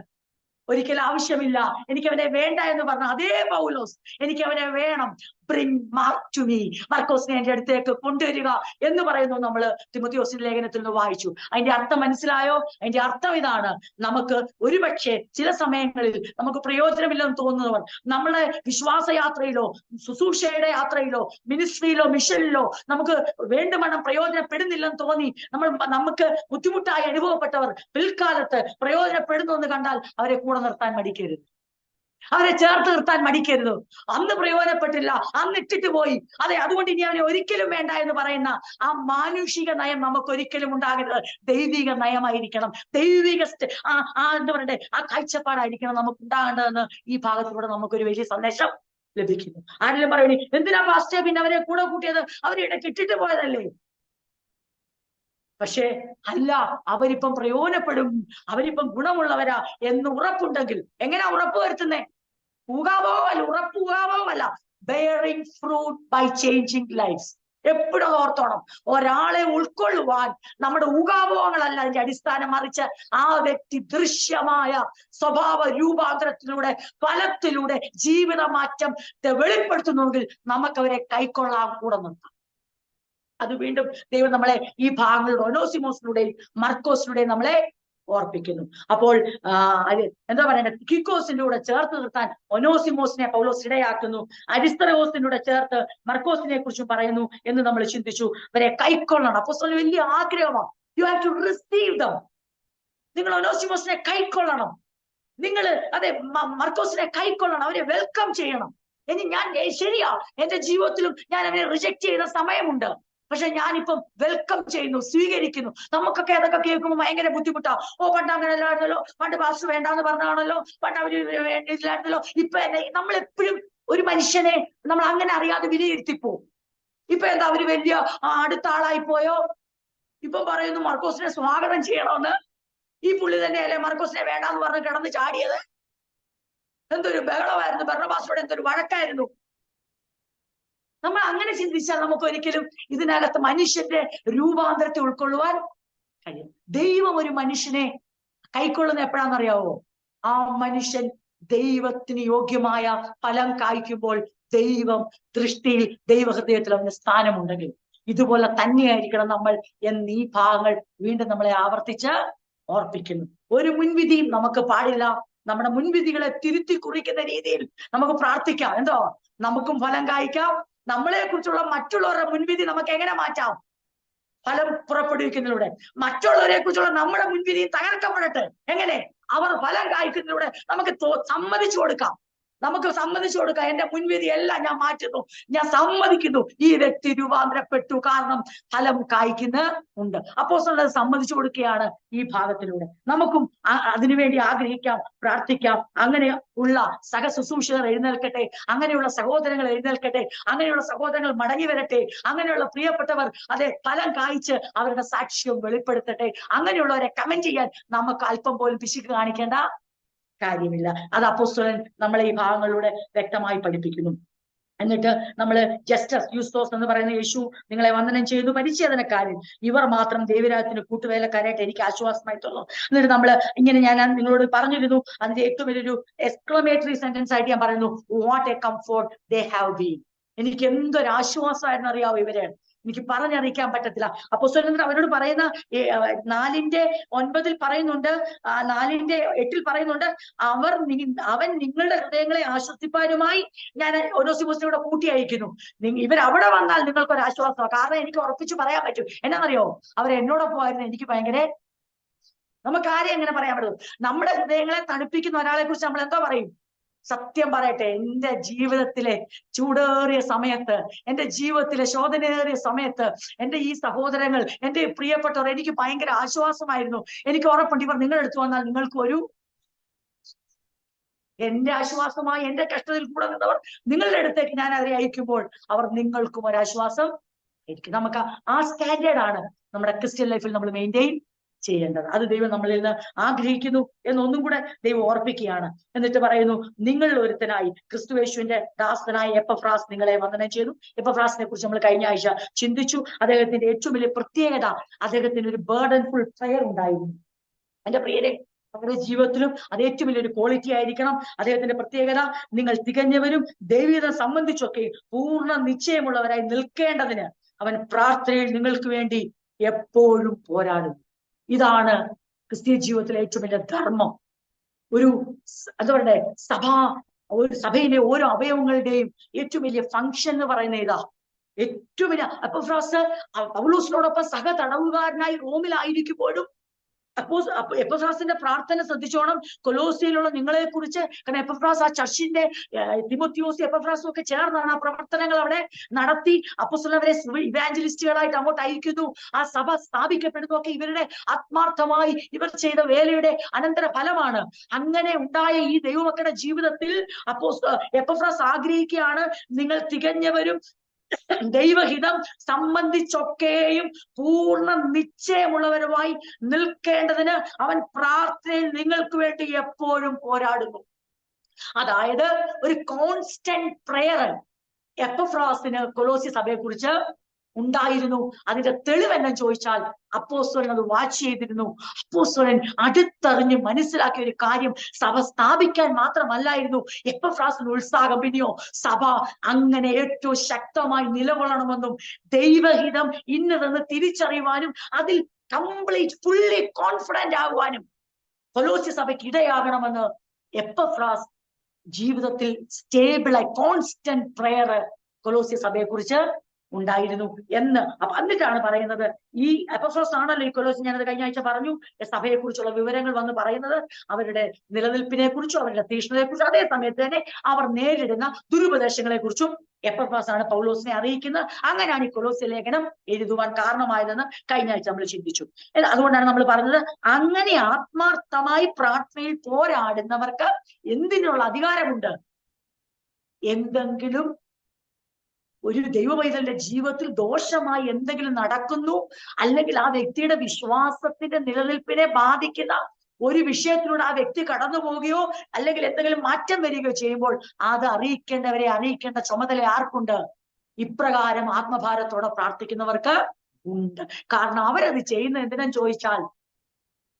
ഒരിക്കലും ആവശ്യമില്ല, എനിക്ക് അവനെ വേണ്ട എന്ന് പറഞ്ഞ അതേ പൗലോസ് എനിക്ക് അവനെ വേണം, ബ്രിങ് മാർക്ക് ടു മീ, മർക്കോസിനെ എന്റെ അടുത്തേക്ക് കൊണ്ടുവരിക എന്ന് പറയുന്നു. നമ്മൾ തിമോഥെയോസിന്റെ ലേഖനത്തിൽ നിന്ന് വായിച്ചു. അതിന്റെ അർത്ഥം മനസ്സിലായോ? അതിന്റെ അർത്ഥം ഇതാണ്, നമുക്ക് ഒരുപക്ഷെ ചില സമയങ്ങളിൽ നമുക്ക് പ്രയോജനമില്ലെന്ന് തോന്നുന്നവർ നമ്മുടെ വിശ്വാസയാത്രയിലോ ശുശ്രൂഷയുടെ യാത്രയിലോ മിനിസ്ട്രിയിലോ മിഷനിലോ നമുക്ക് വേണ്ടുവണ്ണം പ്രയോജനപ്പെടുന്നില്ലെന്ന് തോന്നി നമുക്ക് ബുദ്ധിമുട്ടായി അനുഭവപ്പെട്ടവർ പിൽക്കാലത്ത് പ്രയോജനപ്പെടുന്നു എന്ന് കണ്ടാൽ അവരെ കൂടെ നിർത്താൻ മടിക്കരുത്, അവരെ ചേർത്ത് നിർത്താൻ മടിക്കരുത്. അന്ന് പ്രയോജനപ്പെട്ടില്ല, അന്ന് ഇട്ടിട്ട് പോയി, അതെ അതുകൊണ്ട് ഇനി അവനെ ഒരിക്കലും വേണ്ട എന്ന് പറയുന്ന ആ മാനുഷിക നയം നമുക്ക് ഒരിക്കലും ഉണ്ടാകരുത്. ദൈവിക നയമായിരിക്കണം, ദൈവിക എന്താ പറയണ്ടേ, ആ കാഴ്ചപ്പാടായിരിക്കണം നമുക്ക് ഉണ്ടാകേണ്ടതെന്ന് ഈ ഭാഗത്തിലൂടെ നമുക്കൊരു വലിയ സന്ദേശം ലഭിക്കുന്നു. ആരെങ്കിലും പറയണേ, എന്തിനാ പാസ്റ്റർ പിന്നെ അവരെ കൂടെ കൂട്ടിയത്, അവരെ ഇടയ്ക്ക് ഇട്ടിട്ട് പോയതല്ലേ? പക്ഷേ അല്ല, അവരിപ്പം പ്രയോജനപ്പെടും, അവരിപ്പം ഗുണമുള്ളവരാ എന്ന് ഉറപ്പുണ്ടെങ്കിൽ എങ്ങനെയാ ഉറപ്പ് വരുത്തുന്നേ? ഊഹാപോഹമല്ല, ഉറപ്പ് ഊഹാപോഹമല്ല. Bearing fruit by changing lives. എപ്പോഴും ഓർത്തോണം, ഒരാളെ ഉൾക്കൊള്ളുവാൻ നമ്മുടെ ഊഹാപോഹങ്ങളല്ല അതിന്റെ അടിസ്ഥാനം, മറിച്ച് ആ വ്യക്തി ദൃശ്യമായ സ്വഭാവ രൂപാന്തരത്തിലൂടെ, ഫലത്തിലൂടെ ജീവിത മാറ്റം വെളിപ്പെടുത്തുന്നുവെങ്കിൽ നമുക്കവരെ കൈക്കൊള്ളാൻ കൂടെ നിർത്താം. അത് വീണ്ടും ദൈവം നമ്മളെ ഈ ഭാഗങ്ങളുടെ ഒനോസിമോസിലൂടെയും മർക്കോസിലൂടെയും നമ്മളെ ഓർപ്പിക്കുന്നു. അപ്പോൾ എന്താ പറയണ്ടേ, കിക്കോസിന്റെ കൂടെ ചേർത്ത് നിർത്താൻ ഒനോസിമോസിനെ പൗലോസ് ഇടയാക്കുന്നു. അരിസ്തറോസിന്റെ കൂടെ ചേർത്ത് മർക്കോസിനെ കുറിച്ചും പറയുന്നു എന്ന് നമ്മൾ ചിന്തിച്ചു. അവരെ കൈക്കൊള്ളണം. അപ്പോസ്തലന് വലിയ ആഗ്രഹമാണ്. You have to receive them. നിങ്ങൾ ഒനോസിമോസിനെ കൈക്കൊള്ളണം. നിങ്ങൾ അതെ മർക്കോസിനെ കൈക്കൊള്ളണം, അവരെ വെൽക്കം ചെയ്യണം. ഇനി ഞാൻ ശരിയാ, എന്റെ ജീവിതത്തിലും ഞാൻ അവരെ റിജക്ട് ചെയ്യുന്ന സമയമുണ്ട്. പക്ഷെ ഞാനിപ്പം വെൽക്കം ചെയ്യുന്നു, സ്വീകരിക്കുന്നു. നമുക്കൊക്കെ അതൊക്കെ കേൾക്കുമ്പോൾ ഭയങ്കര ബുദ്ധിമുട്ടാ. പണ്ട് അങ്ങനെ അല്ലായിരുന്നല്ലോ, പണ്ട് പാസ്റ്റർ വേണ്ടാന്ന് പറഞ്ഞാണല്ലോ, പണ്ട് അവര് വേണ്ടിയില്ലായിരുന്നല്ലോ. ഇപ്പൊ നമ്മൾ എപ്പോഴും ഒരു മനുഷ്യനെ നമ്മൾ അങ്ങനെ അറിയാതെ വിലയിരുത്തിപ്പോ. ഇപ്പൊ എന്താ അവര് വലിയ അടുത്ത ആളായി പോയോ? ഇപ്പൊ പറയുന്നു മർക്കോസിനെ സ്വാഗതം ചെയ്യണമെന്ന്. ഈ പുള്ളി തന്നെയല്ലേ മർക്കോസിനെ വേണ്ടാന്ന് പറഞ്ഞ് കിടന്ന് ചാടിയത്? എന്തൊരു ബഹളമായിരുന്നു, ബർണ്ണബാസോടെ എന്തൊരു വഴക്കായിരുന്നു. നമ്മൾ അങ്ങനെ ചിന്തിച്ചാൽ നമുക്ക് ഒരിക്കലും ഇതിനകത്ത് മനുഷ്യന്റെ രൂപാന്തരത്തെ ഉൾക്കൊള്ളുവാൻ കഴിയും. ദൈവം ഒരു മനുഷ്യനെ കൈക്കൊള്ളുന്ന എപ്പോഴാണെന്നറിയാവോ? ആ മനുഷ്യൻ ദൈവത്തിന് യോഗ്യമായ ഫലം കായ്ക്കുമ്പോൾ ദൈവം ദൃഷ്ടിയിൽ, ദൈവഹൃദയത്തിൽ അവന് സ്ഥാനമുണ്ടെങ്കിൽ. ഇതുപോലെ തന്നെയായിരിക്കണം നമ്മൾ എന്ന് ഈ ഭാഗങ്ങൾ വീണ്ടും നമ്മളെ ആവർത്തിച്ച് ഓർപ്പിക്കുന്നു. ഒരു മുൻവിധിയും നമുക്ക് പാടില്ല. നമ്മുടെ മുൻവിധികളെ തിരുത്തി കുറിക്കുന്ന രീതിയിൽ നമുക്ക് പ്രാർത്ഥിക്കാം. എന്തോ, നമുക്കും ഫലം കായ്ക്കാം. നമ്മളെ കുറിച്ചുള്ള മറ്റുള്ളവരുടെ മുൻവിധി നമുക്ക് എങ്ങനെ മാറ്റാം? ഫലം പുറപ്പെടുവിക്കുന്നതിലൂടെ. മറ്റുള്ളവരെ കുറിച്ചുള്ള നമ്മുടെ മുൻവിധി തകർക്കപ്പെടട്ടെ. എങ്ങനെ? അവർ ഫലം കായ്ക്കുന്നതിലൂടെ നമുക്ക് സമ്മതിച്ചു കൊടുക്കാം. എന്റെ മുൻവിധി എല്ലാം ഞാൻ മാറ്റുന്നു, ഞാൻ സമ്മതിക്കുന്നു, ഈ വ്യക്തി രൂപാന്തരപ്പെട്ടു, കാരണം ഫലം കായ്ക്കുന്നുണ്ട്. അപ്പോസ്തലൻ സമ്മതിച്ചു കൊടുക്കുകയാണ് ഈ ഭാഗത്തിലൂടെ. നമുക്കും അതിനുവേണ്ടി ആഗ്രഹിക്കാം, പ്രാർത്ഥിക്കാം. അങ്ങനെ ഉള്ള സഹശുശ്രൂഷകർ എഴുന്നേൽക്കട്ടെ, അങ്ങനെയുള്ള സഹോദരങ്ങൾ എഴുന്നേൽക്കട്ടെ, അങ്ങനെയുള്ള സഹോദരങ്ങൾ മടങ്ങി വരട്ടെ, അങ്ങനെയുള്ള പ്രിയപ്പെട്ടവർ അതെ ഫലം കായ്ച്ച് അവരുടെ സാക്ഷ്യം വെളിപ്പെടുത്തട്ടെ. അങ്ങനെയുള്ളവരെ കമന്റ് ചെയ്യാൻ നമുക്ക് അല്പം പോലും പിശുക്ക് കാണിക്കേണ്ട കാര്യമില്ല. അത് അപ്പോസ്തലൻ നമ്മളെ ഈ ഭാഗങ്ങളിലൂടെ വ്യക്തമായി പഠിപ്പിക്കുന്നു. എന്നിട്ട് നമ്മള് ജസ്റ്റസ് യൂസ്തോസ് എന്ന് പറയുന്ന യേശു നിങ്ങളെ വന്ദനം ചെയ്തു, പരിച്ഛേദനക്കാരൻ ഇവർ മാത്രം ദൈവരാജ്യത്തിന് കൂട്ടുവേലക്കാരായിട്ട് എനിക്ക് ആശ്വാസമായി തോന്നുന്നു. എന്നിട്ട് നമ്മള് ഇങ്ങനെ ഞാൻ നിങ്ങളോട് പറഞ്ഞിരുന്നു, അതിന്റെ ഏറ്റവും വലിയൊരു എക്സ്ക്ലമേറ്ററി സെന്റൻസ് ആയിട്ട് ഞാൻ പറയുന്നു, what A comfort they have been. എനിക്ക് എന്തൊരു ആശ്വാസമായിരുന്നു അറിയാവോ ഇവരെ, എനിക്ക് പറഞ്ഞറിയിക്കാൻ പറ്റത്തില്ല. അപ്പോസ്തലൻ അവരോട് പറയുന്ന 4:9 പറയുന്നുണ്ട്, 4:8 പറയുന്നുണ്ട്, അവൻ നിങ്ങളുടെ ഹൃദയങ്ങളെ ആശ്വസിപ്പാനുമായി ഞാൻ ഒനോസിമോസിനോട് കൂട്ടി അയക്കുന്നു. ഇവരവിടെ വന്നാൽ നിങ്ങൾക്കൊരു ആശ്വാസമാണ്. കാരണം എനിക്ക് ഉറപ്പിച്ചു പറയാൻ പറ്റും. എന്നാന്നറിയോ, അവരെന്നോടൊപ്പം ആയിരുന്നു. എനിക്ക് ഭയങ്കര, നമുക്ക് ആരെയും എങ്ങനെ പറയാൻ പറ്റും? നമ്മുടെ ഹൃദയങ്ങളെ തണുപ്പിക്കുന്ന ഒരാളെ കുറിച്ച് നമ്മൾ എന്തോ പറയും? സത്യം പറയട്ടെ, എന്റെ ജീവിതത്തിലെ ചൂടേറിയ സമയത്ത്, എന്റെ ജീവിതത്തിലെ ശോധനയേറിയ സമയത്ത് എന്റെ ഈ സഹോദരങ്ങൾ, എന്റെ പ്രിയപ്പെട്ടവർ എനിക്ക് ഭയങ്കര ആശ്വാസമായിരുന്നു. എനിക്ക് ഉറപ്പുണ്ട് ഇവർ നിങ്ങളുടെ അടുത്ത് വന്നാൽ നിങ്ങൾക്ക് ഒരു, എന്റെ ആശ്വാസമായി എന്റെ കഷ്ടതയിൽ കൂടെ നിന്നവർ നിങ്ങളുടെ അടുത്തേക്ക് ഞാൻ അവരെ അയക്കുമ്പോൾ അവർ നിങ്ങൾക്കും ഒരാശ്വാസം ആയിരിക്കും. നമുക്ക് ആ സ്റ്റാൻഡേർഡാണ് നമ്മുടെ ക്രിസ്ത്യൻ ലൈഫിൽ നമ്മൾ മെയിൻറ്റെയിൻ ചെയ്യേണ്ടത്. അത് ദൈവം നമ്മളിൽ നിന്ന് ആഗ്രഹിക്കുന്നു എന്നൊന്നും കൂടെ ദൈവം ഓർപ്പിക്കുകയാണ്. എന്നിട്ട് പറയുന്നു, നിങ്ങൾ ഒരുത്തനായി ക്രിസ്തുയേശുവിന്റെ ദാസനായി എപ്പഫ്രാസ് നിങ്ങളെ വന്ദനം ചെയ്തു. എപ്പഫ്രാസിനെ കുറിച്ച് നമ്മൾ കഴിഞ്ഞ ആഴ്ച ചിന്തിച്ചു. അദ്ദേഹത്തിന്റെ ഏറ്റവും വലിയ പ്രത്യേകത, അദ്ദേഹത്തിന് ഒരു ബേർഡൻഫുൾ പ്രയർ ഉണ്ടായിരുന്നു. എന്റെ പ്രിയരെ, അവരുടെ ജീവിതത്തിലും അത് ഏറ്റവും വലിയൊരു ക്വാളിറ്റി ആയിരിക്കണം. അദ്ദേഹത്തിന്റെ പ്രത്യേകത, നിങ്ങൾ തികഞ്ഞവരും ദൈവീയത സംബന്ധിച്ചൊക്കെ പൂർണ്ണ നിശ്ചയമുള്ളവരായി നിൽക്കേണ്ടതിന് അവൻ പ്രാർത്ഥനയിൽ നിങ്ങൾക്ക് വേണ്ടി എപ്പോഴും പോരാടും. ഇതാണ് ക്രിസ്തീയ ജീവിതത്തിലെ ഏറ്റവും വലിയ ധർമ്മം. ഒരു എന്താ പറയണ്ടേ, സഭയിലെ ഓരോ അവയവങ്ങളുടെയും ഏറ്റവും വലിയ ഫംഗ്ഷൻ എന്ന് പറയുന്ന ഇതാ. ഏറ്റവും വലിയ എപ്പഫ്രാസ് പൗലോസിനോടൊപ്പം സഹ തടവുകാരനായി റോമിലായിരിക്കുമ്പോഴും എപ്പഫ്രാസിന്റെ പ്രാർത്ഥന ശ്രദ്ധിച്ചോണം. കൊലോസിയിലുള്ള നിങ്ങളെ കുറിച്ച്, കാരണം എപ്പഫ്രാസ് ആ ചർച്ചിന്റെ തിമോത്തിയോസ് എപ്പഫ്രാസും ഒക്കെ ചേർന്നാണ് ആ പ്രവർത്തനങ്ങൾ അവിടെ നടത്തി. അപ്പോസ്തലരെ ഇവാഞ്ചലിസ്റ്റുകളായിട്ട് അങ്ങോട്ട് അയക്കുന്നു. ആ സഭ സ്ഥാപിക്കപ്പെടുന്നതൊക്കെ ഇവരുടെ ആത്മാർത്ഥമായി ഇവർ ചെയ്ത വേലയുടെ അനന്തര ഫലമാണ്. അങ്ങനെ ഉണ്ടായ ഈ ദൈവമക്കളുടെ ജീവിതത്തിൽ എപ്പഫ്രാസ് ആഗ്രഹിക്കുകയാണ്, നിങ്ങൾ തികഞ്ഞവരും ദൈവഹിതം സംബന്ധിച്ചൊക്കെയും പൂർണ്ണ നിശ്ചയമുള്ളവരുമായി നിൽക്കേണ്ടതിന് അവൻ പ്രാർത്ഥനയിൽ നിങ്ങൾക്ക് വേണ്ടി എപ്പോഴും പോരാടുന്നു. അതായത് ഒരു കോൺസ്റ്റന്റ് പ്രയർ എപ്പഫ്രാസിന് കൊലോസ്യ സഭയെ കുറിച്ച് ഉണ്ടായിരുന്നു. അതിന്റെ തെളിവെന്ന് ചോദിച്ചാൽ അപ്പോസ്തലൻ അത് വാച്ച് ചെയ്തിരുന്നു. അപ്പോസ്തലൻ അടുത്തറിഞ്ഞ് മനസ്സിലാക്കിയ ഒരു കാര്യം സഭ സ്ഥാപിക്കാൻ മാത്രമല്ലായിരുന്നു എപ്പഫ്രാസിന് ഉത്സാഹം. പിന്നെയോ സഭ അങ്ങനെ ഏറ്റവും ശക്തമായി നിലകൊള്ളണമെന്നും ദൈവഹിതം ഇന്നതെന്ന് തിരിച്ചറിയുവാനും അതിൽ കംപ്ലീറ്റ് ഫുള്ളി കോൺഫിഡന്റ് ആകുവാനും കൊലോസ്യ സഭയ്ക്ക് ഇടയാകണമെന്ന് എപ്പഫ്രാസ് ജീവിതത്തിൽ സ്റ്റേബിളായി കോൺസ്റ്റന്റ് പ്രയർ കൊലോസ്യ സഭയെ കുറിച്ച് ഉണ്ടായിരുന്നു എന്ന്. അപ്പൊ എന്നിട്ടാണ് പറയുന്നത്, ഈ എപ്പഫ്രാസ് ആണല്ലോ ഈ കൊലോസ്യ, ഞാനത് കഴിഞ്ഞ ആഴ്ച പറഞ്ഞു, സഭയെ കുറിച്ചുള്ള വിവരങ്ങൾ വന്ന് പറയുന്നത് അവരുടെ നിലനിൽപ്പിനെ കുറിച്ചും അവരുടെ തീഷ്ണതയെ കുറിച്ചും അതേ സമയത്ത് തന്നെ അവർ നേരിടുന്ന ദുരുപദേശങ്ങളെ കുറിച്ചും എപ്പഫ്രാസ് ആണ് പൗലോസിനെ അറിയിക്കുന്നത്. അങ്ങനെയാണ് ഈ കൊലോസ്യ ലേഖനം എഴുതുവാൻ കാരണമായതെന്ന് കഴിഞ്ഞ ആഴ്ച നമ്മൾ ചിന്തിച്ചു. അതുകൊണ്ടാണ് നമ്മൾ പറഞ്ഞത്, അങ്ങനെ ആത്മാർത്ഥമായി പ്രാർത്ഥനയിൽ പോരാടുന്നവർക്ക് എന്തിനുള്ള അധികാരമുണ്ട്? എന്തെങ്കിലും ഒരു ദൈവവൈതലിന്റെ ജീവിതത്തിൽ ദോഷമായി എന്തെങ്കിലും നടക്കുന്നു, അല്ലെങ്കിൽ ആ വ്യക്തിയുടെ വിശ്വാസത്തിന്റെ നിലനിൽപ്പിനെ ബാധിക്കുന്ന ഒരു വിഷയത്തിലൂടെ ആ വ്യക്തി കടന്നു പോവുകയോ അല്ലെങ്കിൽ എന്തെങ്കിലും മാറ്റം വരികയോ ചെയ്യുമ്പോൾ അത് അറിയിക്കേണ്ടവരെ അറിയിക്കേണ്ട ചുമതല ആർക്കുണ്ട്? ഇപ്രകാരം ആത്മഭാരത്തോടെ പ്രാർത്ഥിക്കുന്നവർക്ക് ഉണ്ട്. കാരണം അവരത് ചെയ്യുന്നത് എന്തിനെന്ന് ചോദിച്ചാൽ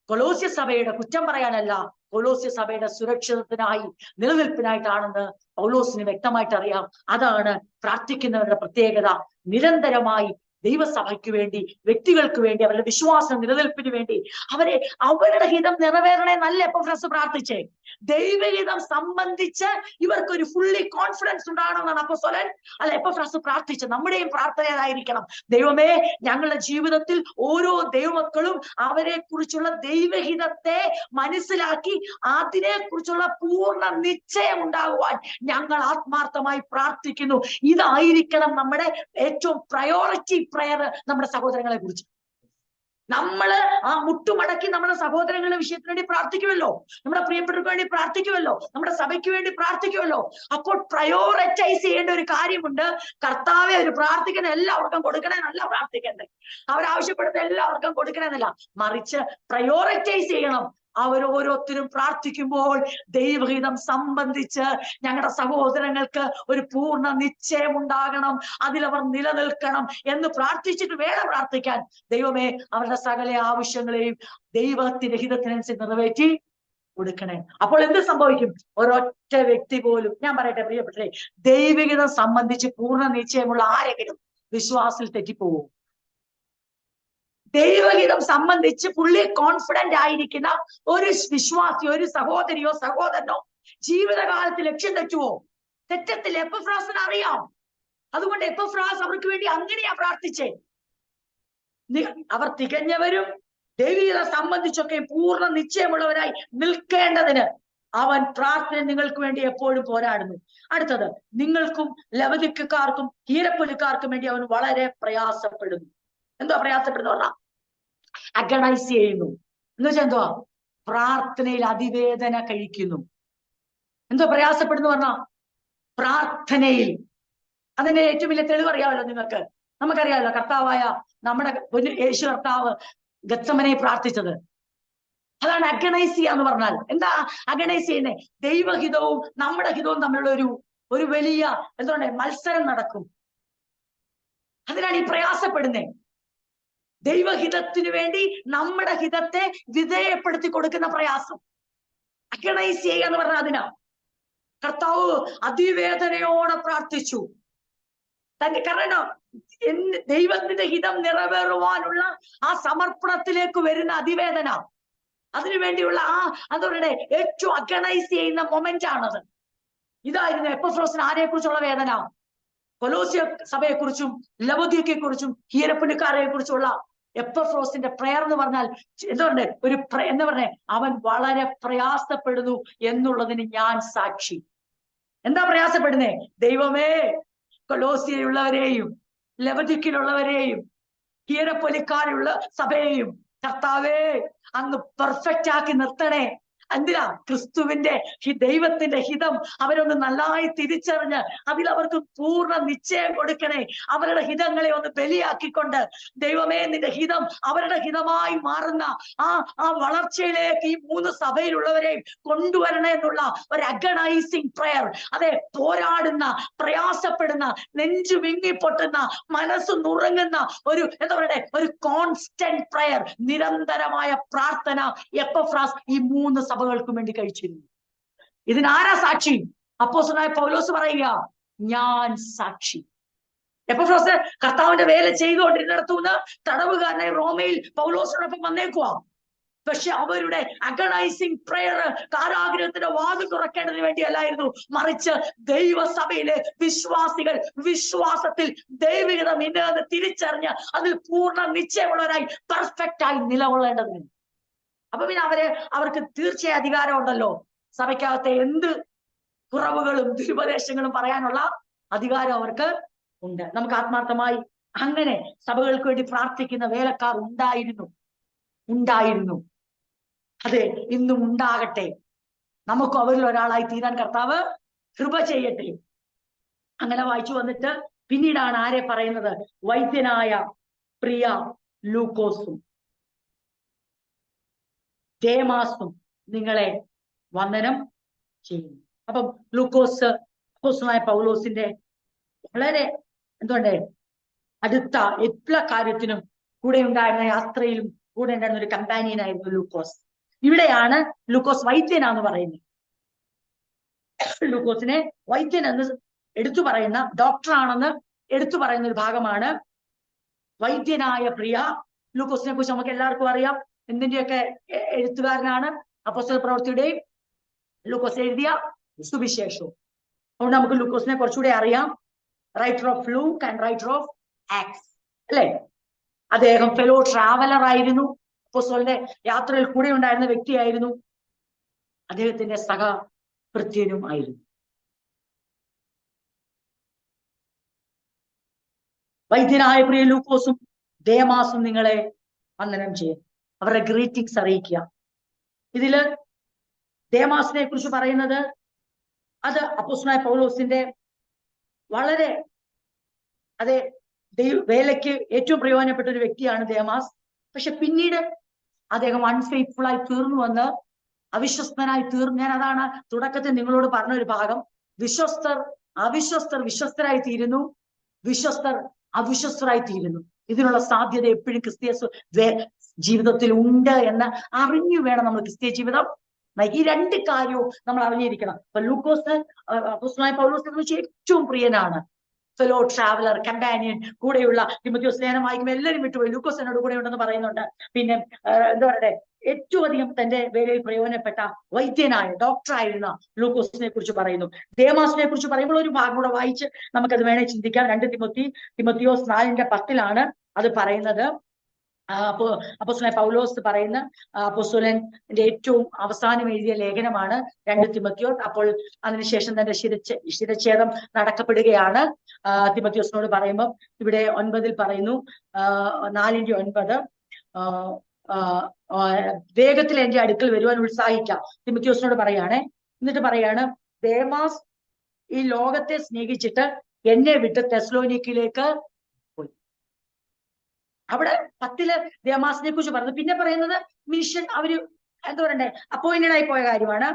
കൊലോസ്യ സഭയുടെ കുറ്റം പറയാനല്ല, കൊലോസ്യ സഭയുടെ സുരക്ഷിതത്തിനായി നിലനിൽപ്പിനായിട്ടാണെന്ന് പൗലോസിന് വ്യക്തമായിട്ട് അറിയാം. അതാണ് പ്രാർത്ഥിക്കുന്നവരുടെ പ്രത്യേകത. നിരന്തരമായി ദൈവസഭയ്ക്ക് വേണ്ടി, വ്യക്തികൾക്ക് വേണ്ടി, അവരുടെ വിശ്വാസ നിലനിൽപ്പിന് വേണ്ടി അവരുടെ ഹിതം നിറവേറണേ നല്ല എപ്പഫ്രാസ് പ്രാർത്ഥിച്ചേ. ദൈവഹിതം സംബന്ധിച്ച് ഇവർക്കൊരു ഫുള്ളി കോൺഫിഡൻസ് ഉണ്ടാകണമെന്നാണ് അപ്പോസ്തലൻ എപ്പഫ്രാസ് പ്രാർത്ഥിച്ചത്. നമ്മുടെയും പ്രാർത്ഥനയായിരിക്കണം, ദൈവമേ ഞങ്ങളുടെ ജീവിതത്തിൽ ഓരോ ദൈവമക്കളും അവരെ കുറിച്ചുള്ള ദൈവഹിതത്തെ മനസ്സിലാക്കി അതിനെ കുറിച്ചുള്ള പൂർണ്ണ നിശ്ചയം ഉണ്ടാകുവാൻ ഞങ്ങൾ ആത്മാർത്ഥമായി പ്രാർത്ഥിക്കുന്നു. ഇതായിരിക്കണം നമ്മുടെ ഏറ്റവും പ്രയോറിറ്റി പ്രയർ നമ്മുടെ സഹോദരങ്ങളെ കുറിച്ച്. നമ്മള് ആ മുട്ടുമടക്കി നമ്മുടെ സഹോദരങ്ങളുടെ വിഷയത്തിന് വേണ്ടി പ്രാർത്ഥിക്കുമല്ലോ, നമ്മുടെ പ്രിയപ്പെട്ടവർക്ക് വേണ്ടി പ്രാർത്ഥിക്കുമല്ലോ, നമ്മുടെ സഭയ്ക്ക് വേണ്ടി പ്രാർത്ഥിക്കുമല്ലോ. അപ്പോൾ പ്രയോറിറ്റൈസ് ചെയ്യേണ്ട ഒരു കാര്യമുണ്ട്. കർത്താവെ ഒരു പ്രാർത്ഥിക്കുന്ന എല്ലാവർക്കും കൊടുക്കണമെന്നല്ല പ്രാർത്ഥിക്കണ്ടേ, അവരാവശ്യപ്പെടുന്ന എല്ലാവർക്കും കൊടുക്കണമെന്നല്ല, മറിച്ച് പ്രയോറിറ്റൈസ് ചെയ്യണം. അവരോരോരുത്തരും പ്രാർത്ഥിക്കുമ്പോൾ ദൈവഹിതം സംബന്ധിച്ച് ഞങ്ങളുടെ സഹോദരങ്ങൾക്ക് ഒരു പൂർണ്ണ നിശ്ചയം ഉണ്ടാകണം, അതിലവർ നിലനിൽക്കണം എന്ന് പ്രാർത്ഥിച്ചിട്ട് വേണം പ്രാർത്ഥിക്കാൻ. ദൈവമേ അവരുടെ സകല ആവശ്യങ്ങളെയും ദൈവത്തിന്റെ ഹിതത്തിനനുസരിച്ച് നിറവേറ്റി കൊടുക്കണേ. അപ്പോൾ എന്ത് സംഭവിക്കും? ഒരൊറ്റ വ്യക്തി പോലും, ഞാൻ പറയട്ടെ പ്രിയപ്പെട്ടേ, ദൈവഹിതം സംബന്ധിച്ച് പൂർണ്ണ നിശ്ചയമുള്ള ആരെങ്കിലും വിശ്വാസത്തിൽ തെറ്റിപ്പോകും. ദൈവഹിതം സംബന്ധിച്ച് ഫുള്ളി കോൺഫിഡന്റ് ആയിരിക്കുന്ന ഒരു വിശ്വാസി, ഒരു സഹോദരിയോ സഹോദരനോ ജീവിതകാലത്ത് ലക്ഷ്യം തെറ്റുവോ? തെറ്റത്തില്ല. എപ്പഫ്രാസിന് അറിയാം. അതുകൊണ്ട് എപ്പഫ്രാസ് അവർക്ക് വേണ്ടി അങ്ങനെയാ പ്രാർത്ഥിച്ചേ. അവർ തികഞ്ഞവരും ദൈവഹിതം സംബന്ധിച്ചൊക്കെ പൂർണ്ണ നിശ്ചയമുള്ളവരായി നിൽക്കേണ്ടതിന് അവൻ പ്രാർത്ഥന നിങ്ങൾക്ക് വേണ്ടി എപ്പോഴും പോരാടുന്നു. അടുത്തത്, നിങ്ങൾക്കും ലവദിക്കാർക്കും ഹീരപ്പൊലിക്കാർക്കും വേണ്ടി അവൻ വളരെ പ്രയാസപ്പെടുന്നു. എന്തോ പ്രയാസപ്പെടുന്നു പറഞ്ഞാ അഗണൈസ് ചെയ്യുന്നു എന്ന് വെച്ചാൽ എന്തുവാ? പ്രാർത്ഥനയിൽ അതിവേദന കഴിക്കുന്നു. എന്തോ പ്രയാസപ്പെടുന്നു പറഞ്ഞാ പ്രാർത്ഥനയിൽ. അതിന്റെ ഏറ്റവും വലിയ തെളിവ് അറിയാമല്ലോ നിങ്ങൾക്ക്, നമുക്കറിയാമല്ലോ. കർത്താവായ നമ്മുടെ യേശു കർത്താവ് ഗത്സമനെ പ്രാർത്ഥിച്ചത് അതാണ് അഗണൈസ് ചെയ്യാന്ന് പറഞ്ഞാൽ. എന്താ അഗണൈസ് ചെയ്യുന്നേ? ദൈവഹിതവും നമ്മുടെ ഹിതവും തമ്മിലുള്ള ഒരു വലിയ എന്തുകൊണ്ട് മത്സരം നടക്കും. അതിനാണ് ഈ പ്രയാസപ്പെടുന്നേ. ദൈവഹിതത്തിന് വേണ്ടി നമ്മുടെ ഹിതത്തെ വിധേയപ്പെടുത്തി കൊടുക്കുന്ന പ്രയാസം അഗണൈസ് ചെയ്യുക എന്ന് പറഞ്ഞാൽ അതിനാ. കർത്താവ് അതിവേദനയോടെ പ്രാർത്ഥിച്ചു. കാരണം ദൈവത്തിന്റെ ഹിതം നിറവേറുവാനുള്ള ആ സമർപ്പണത്തിലേക്ക് വരുന്ന അതിവേദന, അതിനുവേണ്ടിയുള്ള അതവരുടെ ഏറ്റവും അഗണൈസ് ചെയ്യുന്ന മൊമെന്റ് ആണത്. ഇതായിരുന്നു എപ്പഫ്രോസിന് ആരെക്കുറിച്ചുള്ള വേദന? കൊലോസ്യ സഭയെക്കുറിച്ചും ലവോദിക്കയെക്കുറിച്ചും ഹീരപ്പുലിക്കാരെ കുറിച്ചുള്ള എപ്പഫ്രോസിന്റെ പ്രയർ എന്ന് പറഞ്ഞാൽ എന്തുകൊണ്ട് എന്താ പറഞ്ഞേ? അവൻ വളരെ പ്രയാസപ്പെടുന്നു എന്നുള്ളതിന് ഞാൻ സാക്ഷി. എന്താ പ്രയാസപ്പെടുന്നേ? ദൈവമേ കൊലോസ്യയിലുള്ളവരെയും ലവോദിക്കയിലുള്ളവരെയും ഹീരപ്പൊലിക്കാരുള്ള സഭയെയും കർത്താവേ അങ്ങ് പെർഫെക്റ്റ് ആക്കി നിർത്തണേ. എന്തിനാ? ക്രിസ്തുവിന്റെ ദൈവത്തിന്റെ ഹിതം അവരൊന്ന് നന്നായി തിരിച്ചറിഞ്ഞ് അതിൽ അവർക്ക് പൂർണ്ണ നിശ്ചയം കൊടുക്കണേ. അവരുടെ ഹിതങ്ങളെ ഒന്ന് ബലിയാക്കിക്കൊണ്ട് ദൈവമേ നിന്റെ ഹിതം അവരുടെ ഹിതമായി മാറുന്ന ആ വളർച്ചയിലേക്ക് ഈ 3 സഭയിലുള്ളവരെയും കൊണ്ടുവരണേ എന്നുള്ള ഒരു അഗണൈസിങ് പ്രയർ. അതെ, പോരാടുന്ന, പ്രയാസപ്പെടുന്ന, നെഞ്ചു വിങ്ങിപ്പൊട്ടുന്ന, മനസ്സ് നുറങ്ങുന്ന എന്താ പറയട്ടെ, ഒരു കോൺസ്റ്റന്റ് പ്രയർ, നിരന്തരമായ പ്രാർത്ഥന എപ്പഫ്രാസ് ഈ 3 സഭകൾക്കും വേണ്ടി കഴിച്ചിരുന്നു. ഇതിനാരാ സാക്ഷി? അപ്പോസ്തലനായ പൗലോസ് പറയുക, ഞാൻ സാക്ഷി. എപ്പഫ്രാസ് കർത്താവിന്റെ വേല ചെയ്തുകൊണ്ടിരുന്നിടത്തുനിന്ന് തടവുകാരനായി റോമയിൽ പൗലോസിനോടൊപ്പം വന്നേക്കുവാ. പക്ഷെ അവരുടെ അഗണൈസിങ് പ്രയർ കാരാഗ്രഹത്തിന്റെ വാതിൽ തുറക്കേണ്ടതിന് വേണ്ടിയല്ലായിരുന്നു, മറിച്ച് ദൈവസഭയിലെ വിശ്വാസികൾ വിശ്വാസത്തിൽ ദൈവികതം ഇന്നത് തിരിച്ചറിഞ്ഞ് അതിൽ പൂർണ്ണ നിശ്ചയമുള്ളവരായി പെർഫെക്റ്റ് ആയി നിലകൊള്ളേണ്ടതിന്. അപ്പൊ പിന്നെ അവർക്ക് തീർച്ചയായും അധികാരമുണ്ടല്ലോ. സഭയ്ക്കകത്തെ എന്ത് കുറവുകളും ദുരുപദേശങ്ങളും പറയാനുള്ള അധികാരം അവർക്ക് ഉണ്ട്. നമുക്ക് ആത്മാർത്ഥമായി അങ്ങനെ സഭകൾക്ക് വേണ്ടി പ്രാർത്ഥിക്കുന്ന വേലക്കാർ ഉണ്ടായിരുന്നു. അതെ, ഇന്നും ഉണ്ടാകട്ടെ. നമുക്കും അവരിൽ ഒരാളായി തീരാൻ കർത്താവ് കൃപ ചെയ്യട്ടെ. അങ്ങനെ വായിച്ചു വന്നിട്ട് പിന്നീടാണ് ആരെ പറയുന്നത്? വൈദ്യനായ പ്രിയ ലൂക്കോസും ദേമാസും നിങ്ങളെ വന്ദനം ചെയ്യുന്നു. അപ്പം ലൂക്കോസ് അപ്പോസ്തലനായ പൗലോസിന്റെ വളരെ അടുത്ത എല്ലാ കാര്യത്തിനും കൂടെ ഉണ്ടായിരുന്ന, യാത്രയിലും കൂടെ ഉണ്ടായിരുന്ന ഒരു കമ്പാനിയൻ ആയിരുന്നു ലൂക്കോസ്. ഇവിടെയാണ് ലൂക്കോസ് വൈദ്യനാന്ന് പറയുന്നത്. ലൂക്കോസിനെ വൈദ്യൻ എന്ന് എടുത്തു പറയുന്ന, ഡോക്ടറാണെന്ന് എടുത്തു പറയുന്ന ഒരു ഭാഗമാണ് വൈദ്യനായ പ്രിയ. ലൂക്കോസിനെ കുറിച്ച് നമുക്ക് എല്ലാവർക്കും അറിയാം. എന്തിന്റെയൊക്കെ എഴുത്തുകാരനാണ്? അപ്പോസ്തല പ്രവൃത്തിയുടെയും ലൂക്കോസ് എഴുതിയ സുവിശേഷവും. അതുകൊണ്ട് നമുക്ക് ലൂക്കോസിനെ കുറച്ചുകൂടെ അറിയാം. Writer of Luke and writer of Acts, അല്ലെ? അദ്ദേഹം ഫെലോ ട്രാവലർ ആയിരുന്നു. അപ്പോസ്തലന്റെ യാത്രയിൽ കൂടെ ഉണ്ടായിരുന്ന വ്യക്തിയായിരുന്നു. അദ്ദേഹത്തിന്റെ സഹഭൃത്യനും ആയിരുന്നു. വൈദ്യനായ പ്രിയ ലൂക്കോസും ദേമാസും നിങ്ങളെ വന്ദനം ചെയ്യും. അവരുടെ ഗ്രീറ്റിംഗ്സ് അറിയിക്കുക. ഇതില് ദേമാസിനെ കുറിച്ച് പറയുന്നത്, അത് അപ്പോസ്തലനായ പൗലോസിന്റെ വളരെ വേലയ്ക്ക് ഏറ്റവും പ്രയോജനപ്പെട്ട ഒരു വ്യക്തിയാണ് ദേമാസ്. പക്ഷെ പിന്നീട് അദ്ദേഹം അൺഫെയ്ത്ത്ഫുൾ ആയി തീർന്നുവെന്ന്, അവിശ്വസ്തനായി തീർന്നു. ഞാൻ അതാണ് തുടക്കത്തിൽ നിങ്ങളോട് പറഞ്ഞൊരു ഭാഗം. അവിശ്വസ്തർ വിശ്വസ്തരായി തീരുന്നു, വിശ്വസ്തർ അവിശ്വസ്തരായി തീരുന്നു. ഇതിനുള്ള സാധ്യത എപ്പോഴും ക്രിസ്തീയ ജീവിതത്തിൽ ഉണ്ട് എന്ന് അറിഞ്ഞു വേണം നമ്മൾ ക്രിസ്തീയ ജീവിതം. ഈ 2 കാര്യവും നമ്മൾ അറിഞ്ഞിരിക്കണം. അപ്പൊ ലൂക്കോസ് അപ്പോസ്തലനായ പൗലോസിനെ കുറിച്ച് ഏറ്റവും പ്രിയനാണ്. ഫെലോ ട്രാവലർ, കമ്പാനിയൻ, കൂടെയുള്ള. തിമോത്തിയോസ് ലേഖനം വായിക്കുമ്പോൾ എല്ലാവരും വിട്ടുപോയി, ലൂക്കോസ് എന്നോട് കൂടെ ഉണ്ടെന്ന് പറയുന്നുണ്ട്. പിന്നെ എന്താ പറയട്ടെ, ഏറ്റവും അധികം തന്റെ വേലയിൽ പ്രയോജനപ്പെട്ട വൈദ്യനായ ഡോക്ടറായിരുന്ന ലൂക്കോസിനെ കുറിച്ച് പറയുന്നു. ദേമാസിനെ കുറിച്ച് പറയുമ്പോൾ ഒരു ഭാഗം കൂടെ വായിച്ച് നമുക്കത് വേണേ ചിന്തിക്കാം. 2 തിമോത്തിയോസ് 4:10 അത് പറയുന്നത്. അപ്പോസ്തലനായ പൗലോസ് പറയുന്ന അപ്പോസ്തലന്റെ ഏറ്റവും അവസാനം എഴുതിയ ലേഖനമാണ് 2 തിമോത്തിയോസ്. അപ്പോൾ അതിനുശേഷം തന്റെ ശിരച്ഛേദം നടക്കപ്പെടുകയാണ്. തിമോത്തിയോസിനോട് പറയുമ്പോൾ ഇവിടെ 9 പറയുന്നു, 4:9, വേഗത്തിൽ എന്റെ അടുക്കൽ വരുവാൻ ഉത്സാഹിക്കാം. തിമോത്തിയോസിനോട് പറയാണ്. എന്നിട്ട് പറയാണ്, ദേമാസ് ഈ ലോകത്തെ സ്നേഹിച്ചിട്ട് എന്നെ വിട്ട് തെസ്സലോനിക്കയിലേക്ക് പോയി. അവിടെ 10 ദേമാസിനെ കുറിച്ച് പറഞ്ഞു. പിന്നെ പറയുന്നത് മിഷൻ അവര് എന്താ പറയണ്ടേ, അപ്പോയിന്റഡ് ആയി പോയ കാര്യമാണ്.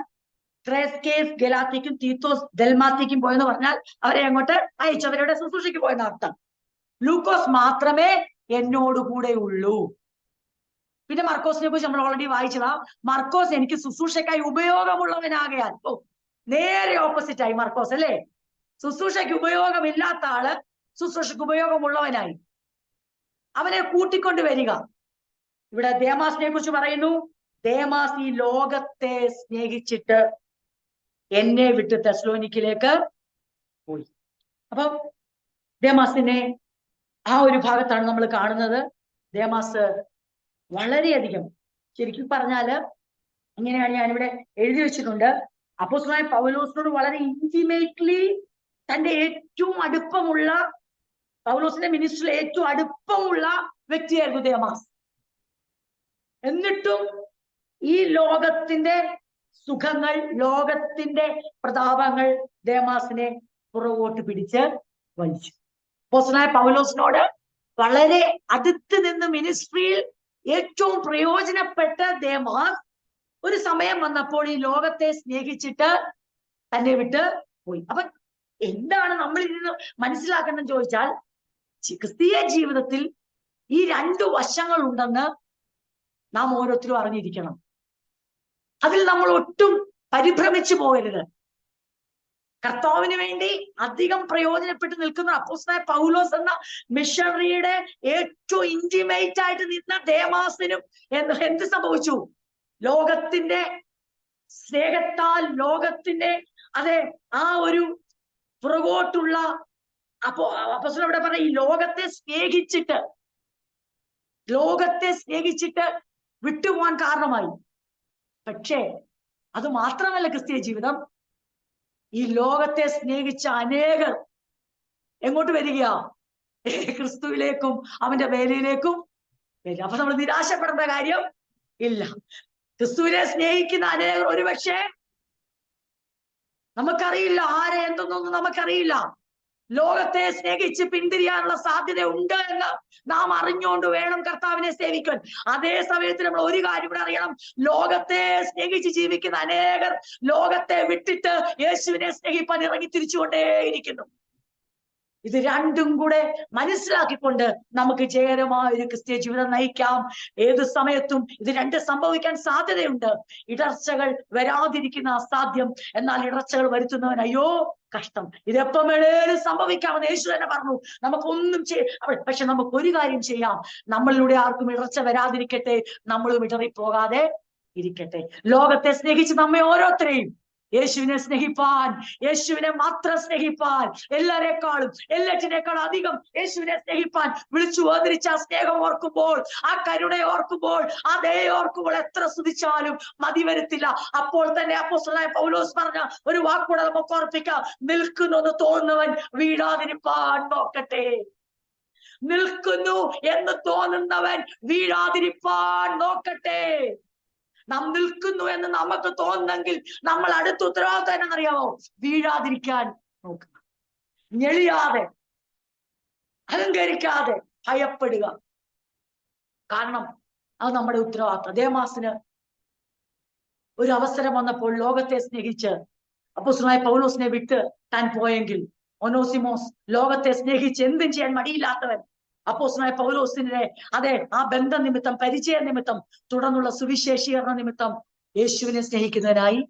ക്രേസ്കേസ് ഗലാത്തിക്കും തീത്തോസ് ദൽമാത്തിക്കും പോയെന്ന് പറഞ്ഞാൽ അവരെ അങ്ങോട്ട് അയച്ചു, അവരുടെ ശുശ്രൂഷയ്ക്ക് പോയെന്ന് അർത്ഥം. ലൂക്കോസ് മാത്രമേ എന്നോടുകൂടെ ഉള്ളൂ. പിന്നെ മർക്കോസിനെ കുറിച്ച് നമ്മൾ ഓൾറെഡി വായിച്ചതാ. മർക്കോസ് എനിക്ക് ശുശ്രൂഷയ്ക്കായി ഉപയോഗമുള്ളവനാകയാൽ. നേരെ ഓപ്പോസിറ്റ് ആയി മർക്കോസ്, അല്ലേ? ശുശ്രൂഷയ്ക്ക് ഉപയോഗമില്ലാത്ത ആള് ശുശ്രൂഷയ്ക്ക് ഉപയോഗമുള്ളവനായി. അവനെ കൂട്ടിക്കൊണ്ട് വരിക. ഇവിടെ ദേമാസിനെ കുറിച്ച് പറയുന്നു, ദേമാസ് ഈ ലോകത്തെ സ്നേഹിച്ചിട്ട് എന്നെ വിട്ട് തെസ്സലോനിക്കയിലേക്ക് പോയി. അപ്പം ദേമാസിനെ ആ ഒരു ഭാഗത്താണ് നമ്മൾ കാണുന്നത്. ദേമാസ് വളരെയധികം, ശരിക്കും പറഞ്ഞാല് ഇങ്ങനെയാണ് ഞാനിവിടെ എഴുതി വെച്ചിട്ടുണ്ട്, അപ്പോസ്തലനായ പൗലോസിനോട് വളരെ ഇന്റിമേറ്റ്ലി തന്റെ ഏറ്റവും അടുപ്പമുള്ള, പൗലോസിന്റെ മിനിസ്ട്രിയിൽ ഏറ്റവും അടുപ്പമുള്ള വ്യക്തിയായിരുന്നു ദേമാസ്. എന്നിട്ടും ഈ ലോകത്തിന്റെ സുഖങ്ങൾ, ലോകത്തിന്റെ പ്രതാപങ്ങൾ ദേമാസിനെ പുറകോട്ട് പിടിച്ച് വലിച്ചു. അപ്പോസ്തലനായ പൗലോസിനോട് വളരെ അടുത്ത് നിന്ന് മിനിസ്ട്രിയിൽ ഏറ്റവും പ്രയോജനപ്പെട്ട ദേമാസ് ഒരു സമയം വന്നപ്പോൾ ഈ ലോകത്തെ സ്നേഹിച്ചിട്ട് തന്നെ വിട്ട് പോയി. അപ്പൊ എന്താണ് നമ്മൾ ഇതിന് മനസ്സിലാക്കണം ചോദിച്ചാൽ, ക്രിസ്തീയ ജീവിതത്തിൽ ഈ രണ്ട് വശങ്ങൾ ഉണ്ടെന്ന് നാം ഓരോരുത്തരും അറിഞ്ഞിരിക്കണം. അതിൽ നമ്മൾ ഒട്ടും പരിഭ്രമിച്ചു പോകരുത്. കർത്താവിന് വേണ്ടി അധികം പ്രയോജനപ്പെട്ട് നിൽക്കുന്ന അപ്പോസ്തലനായ പൗലോസ് എന്ന മിഷണറിയുടെ ഏറ്റവും ഇന്റിമേറ്റ് ആയിട്ട് നിന്ന ദേമാസിനും എന്ത് സംഭവിച്ചു? ലോകത്തിന്റെ സ്നേഹത്താൽ, ലോകത്തിന്റെ അതെ ആ ഒരു പുറകോട്ടുള്ള അപ്പോസ്തലൻ ഇവിടെ പറഞ്ഞ ഈ ലോകത്തെ സ്നേഹിച്ചിട്ട് വിട്ടുപോകാൻ കാരണമായി. പക്ഷേ അത് മാത്രമല്ല ക്രിസ്തീയ ജീവിതം. ഈ ലോകത്തെ സ്നേഹിച്ച അനേകർ എങ്ങോട്ട് വരിക? ക്രിസ്തുവിലേക്കും അവന്റെ വേലയിലേക്കും വരിക. അപ്പൊ നമ്മൾ നിരാശപ്പെടേണ്ട കാര്യം ഇല്ല. ക്രിസ്തുവിനെ സ്നേഹിക്കുന്ന അനേകർ ഒരുപക്ഷെ നമുക്കറിയില്ല, ആരെ എന്തെന്നൊന്നും നമുക്കറിയില്ല, ലോകത്തെ സ്നേഹിച്ച് പിന്തിരിയാനുള്ള സാധ്യത ഉണ്ട് എന്ന് നാം അറിഞ്ഞുകൊണ്ട് വേണം കർത്താവിനെ സേവിക്കാൻ. അതേ സമയത്ത് നമ്മൾ ഒരു കാര്യം കൂടെ അറിയണം, ലോകത്തെ സ്നേഹിച്ച് ജീവിക്കുന്ന അനേകർ ലോകത്തെ വിട്ടിട്ട് യേശുവിനെ സ്നേഹിപ്പാൻ ഇറങ്ങി തിരിച്ചുകൊണ്ടേയിരിക്കുന്നു. ഇത് രണ്ടും കൂടെ മനസ്സിലാക്കിക്കൊണ്ട് നമുക്ക് ജയകരമായ ഒരു ക്രിസ്തീയ ജീവിതം നയിക്കാം. ഏത് സമയത്തും ഇത് രണ്ട് സംഭവിക്കാൻ സാധ്യതയുണ്ട്. ഇടർച്ചകൾ വരാതിരിക്കുന്ന അസാധ്യം, എന്നാൽ ഇടർച്ചകൾ വരുത്തുന്നവൻ അയ്യോ കഷ്ടം. ഇതെപ്പം വേണേലും സംഭവിക്കാമെന്ന് യേശു തന്നെ പറഞ്ഞു. നമുക്കൊന്നും പക്ഷെ നമുക്ക് ഒരു കാര്യം ചെയ്യാം, നമ്മളിലൂടെ ആർക്കും ഇടർച്ച വരാതിരിക്കട്ടെ, നമ്മളും ഇടറിപ്പോകാതെ ഇരിക്കട്ടെ. ലോകത്തെ സ്നേഹിച്ച് നമ്മെ ഓരോരുത്തരെയും യേശുവിനെ സ്നേഹിപ്പാൻ, യേശുവിനെ മാത്രം സ്നേഹിപ്പാൻ, എല്ലാറ്റിനേക്കാളും അധികം യേശുവിനെ സ്നേഹിപ്പാൻ വിളിച്ചു വേർതിരിച്ച ആ സ്നേഹം ഓർക്കുമ്പോൾ, ആ കരുണയെ ഓർക്കുമ്പോൾ, ആ ദയ ഓർക്കുമ്പോൾ എത്ര സ്തുതിച്ചാലും മതി വരത്തില്ല. അപ്പോൾ തന്നെ അപ്പോസ്തലനായ പൗലോസ് പറഞ്ഞ ഒരു വാക്കൂടെ നമുക്ക് ഓർപ്പിക്കാം, നിൽക്കുന്നു എന്ന് തോന്നുന്നവൻ വീഴാതിരിപ്പാൻ നോക്കട്ടെ. നിൽക്കുന്നു എന്ന് തോന്നുന്നവൻ വീഴാതിരിപ്പാൻ നോക്കട്ടെ. നാം നിൽക്കുന്നു എന്ന് നമുക്ക് തോന്നുന്നെങ്കിൽ നമ്മൾ അടുത്ത ഉത്തരവാദിത്വം എന്നറിയാമോ? വീഴാതിരിക്കാൻ നോക്കുക, ഞെളിയാതെ, അഹങ്കരിക്കാതെ, ഭയപ്പെടുക. കാരണം അത് നമ്മുടെ ഉത്തരവാദിത്വം. ദേമാസിന് ഒരു അവസരം വന്നപ്പോൾ ലോകത്തെ സ്നേഹിച്ച് അപ്പോസ്തലനായ പൗലോസിനെ വിട്ട് താൻ പോയെങ്കിൽ, ഒനോസിമോസ് ലോകത്തെ സ്നേഹിച്ച് എന്തും ചെയ്യാൻ മടിയില്ലാത്തവൻ അപ്പോസ്തലനായ പൗലോസിനെ ആ ബന്ധ നിമിത്തം, പരിചയ നിമിത്തം, തുടർന്നുള്ള സുവിശേഷീകരണ നിമിത്തം യേശുവിനെ സ്നേഹിക്കുന്നതിനായി.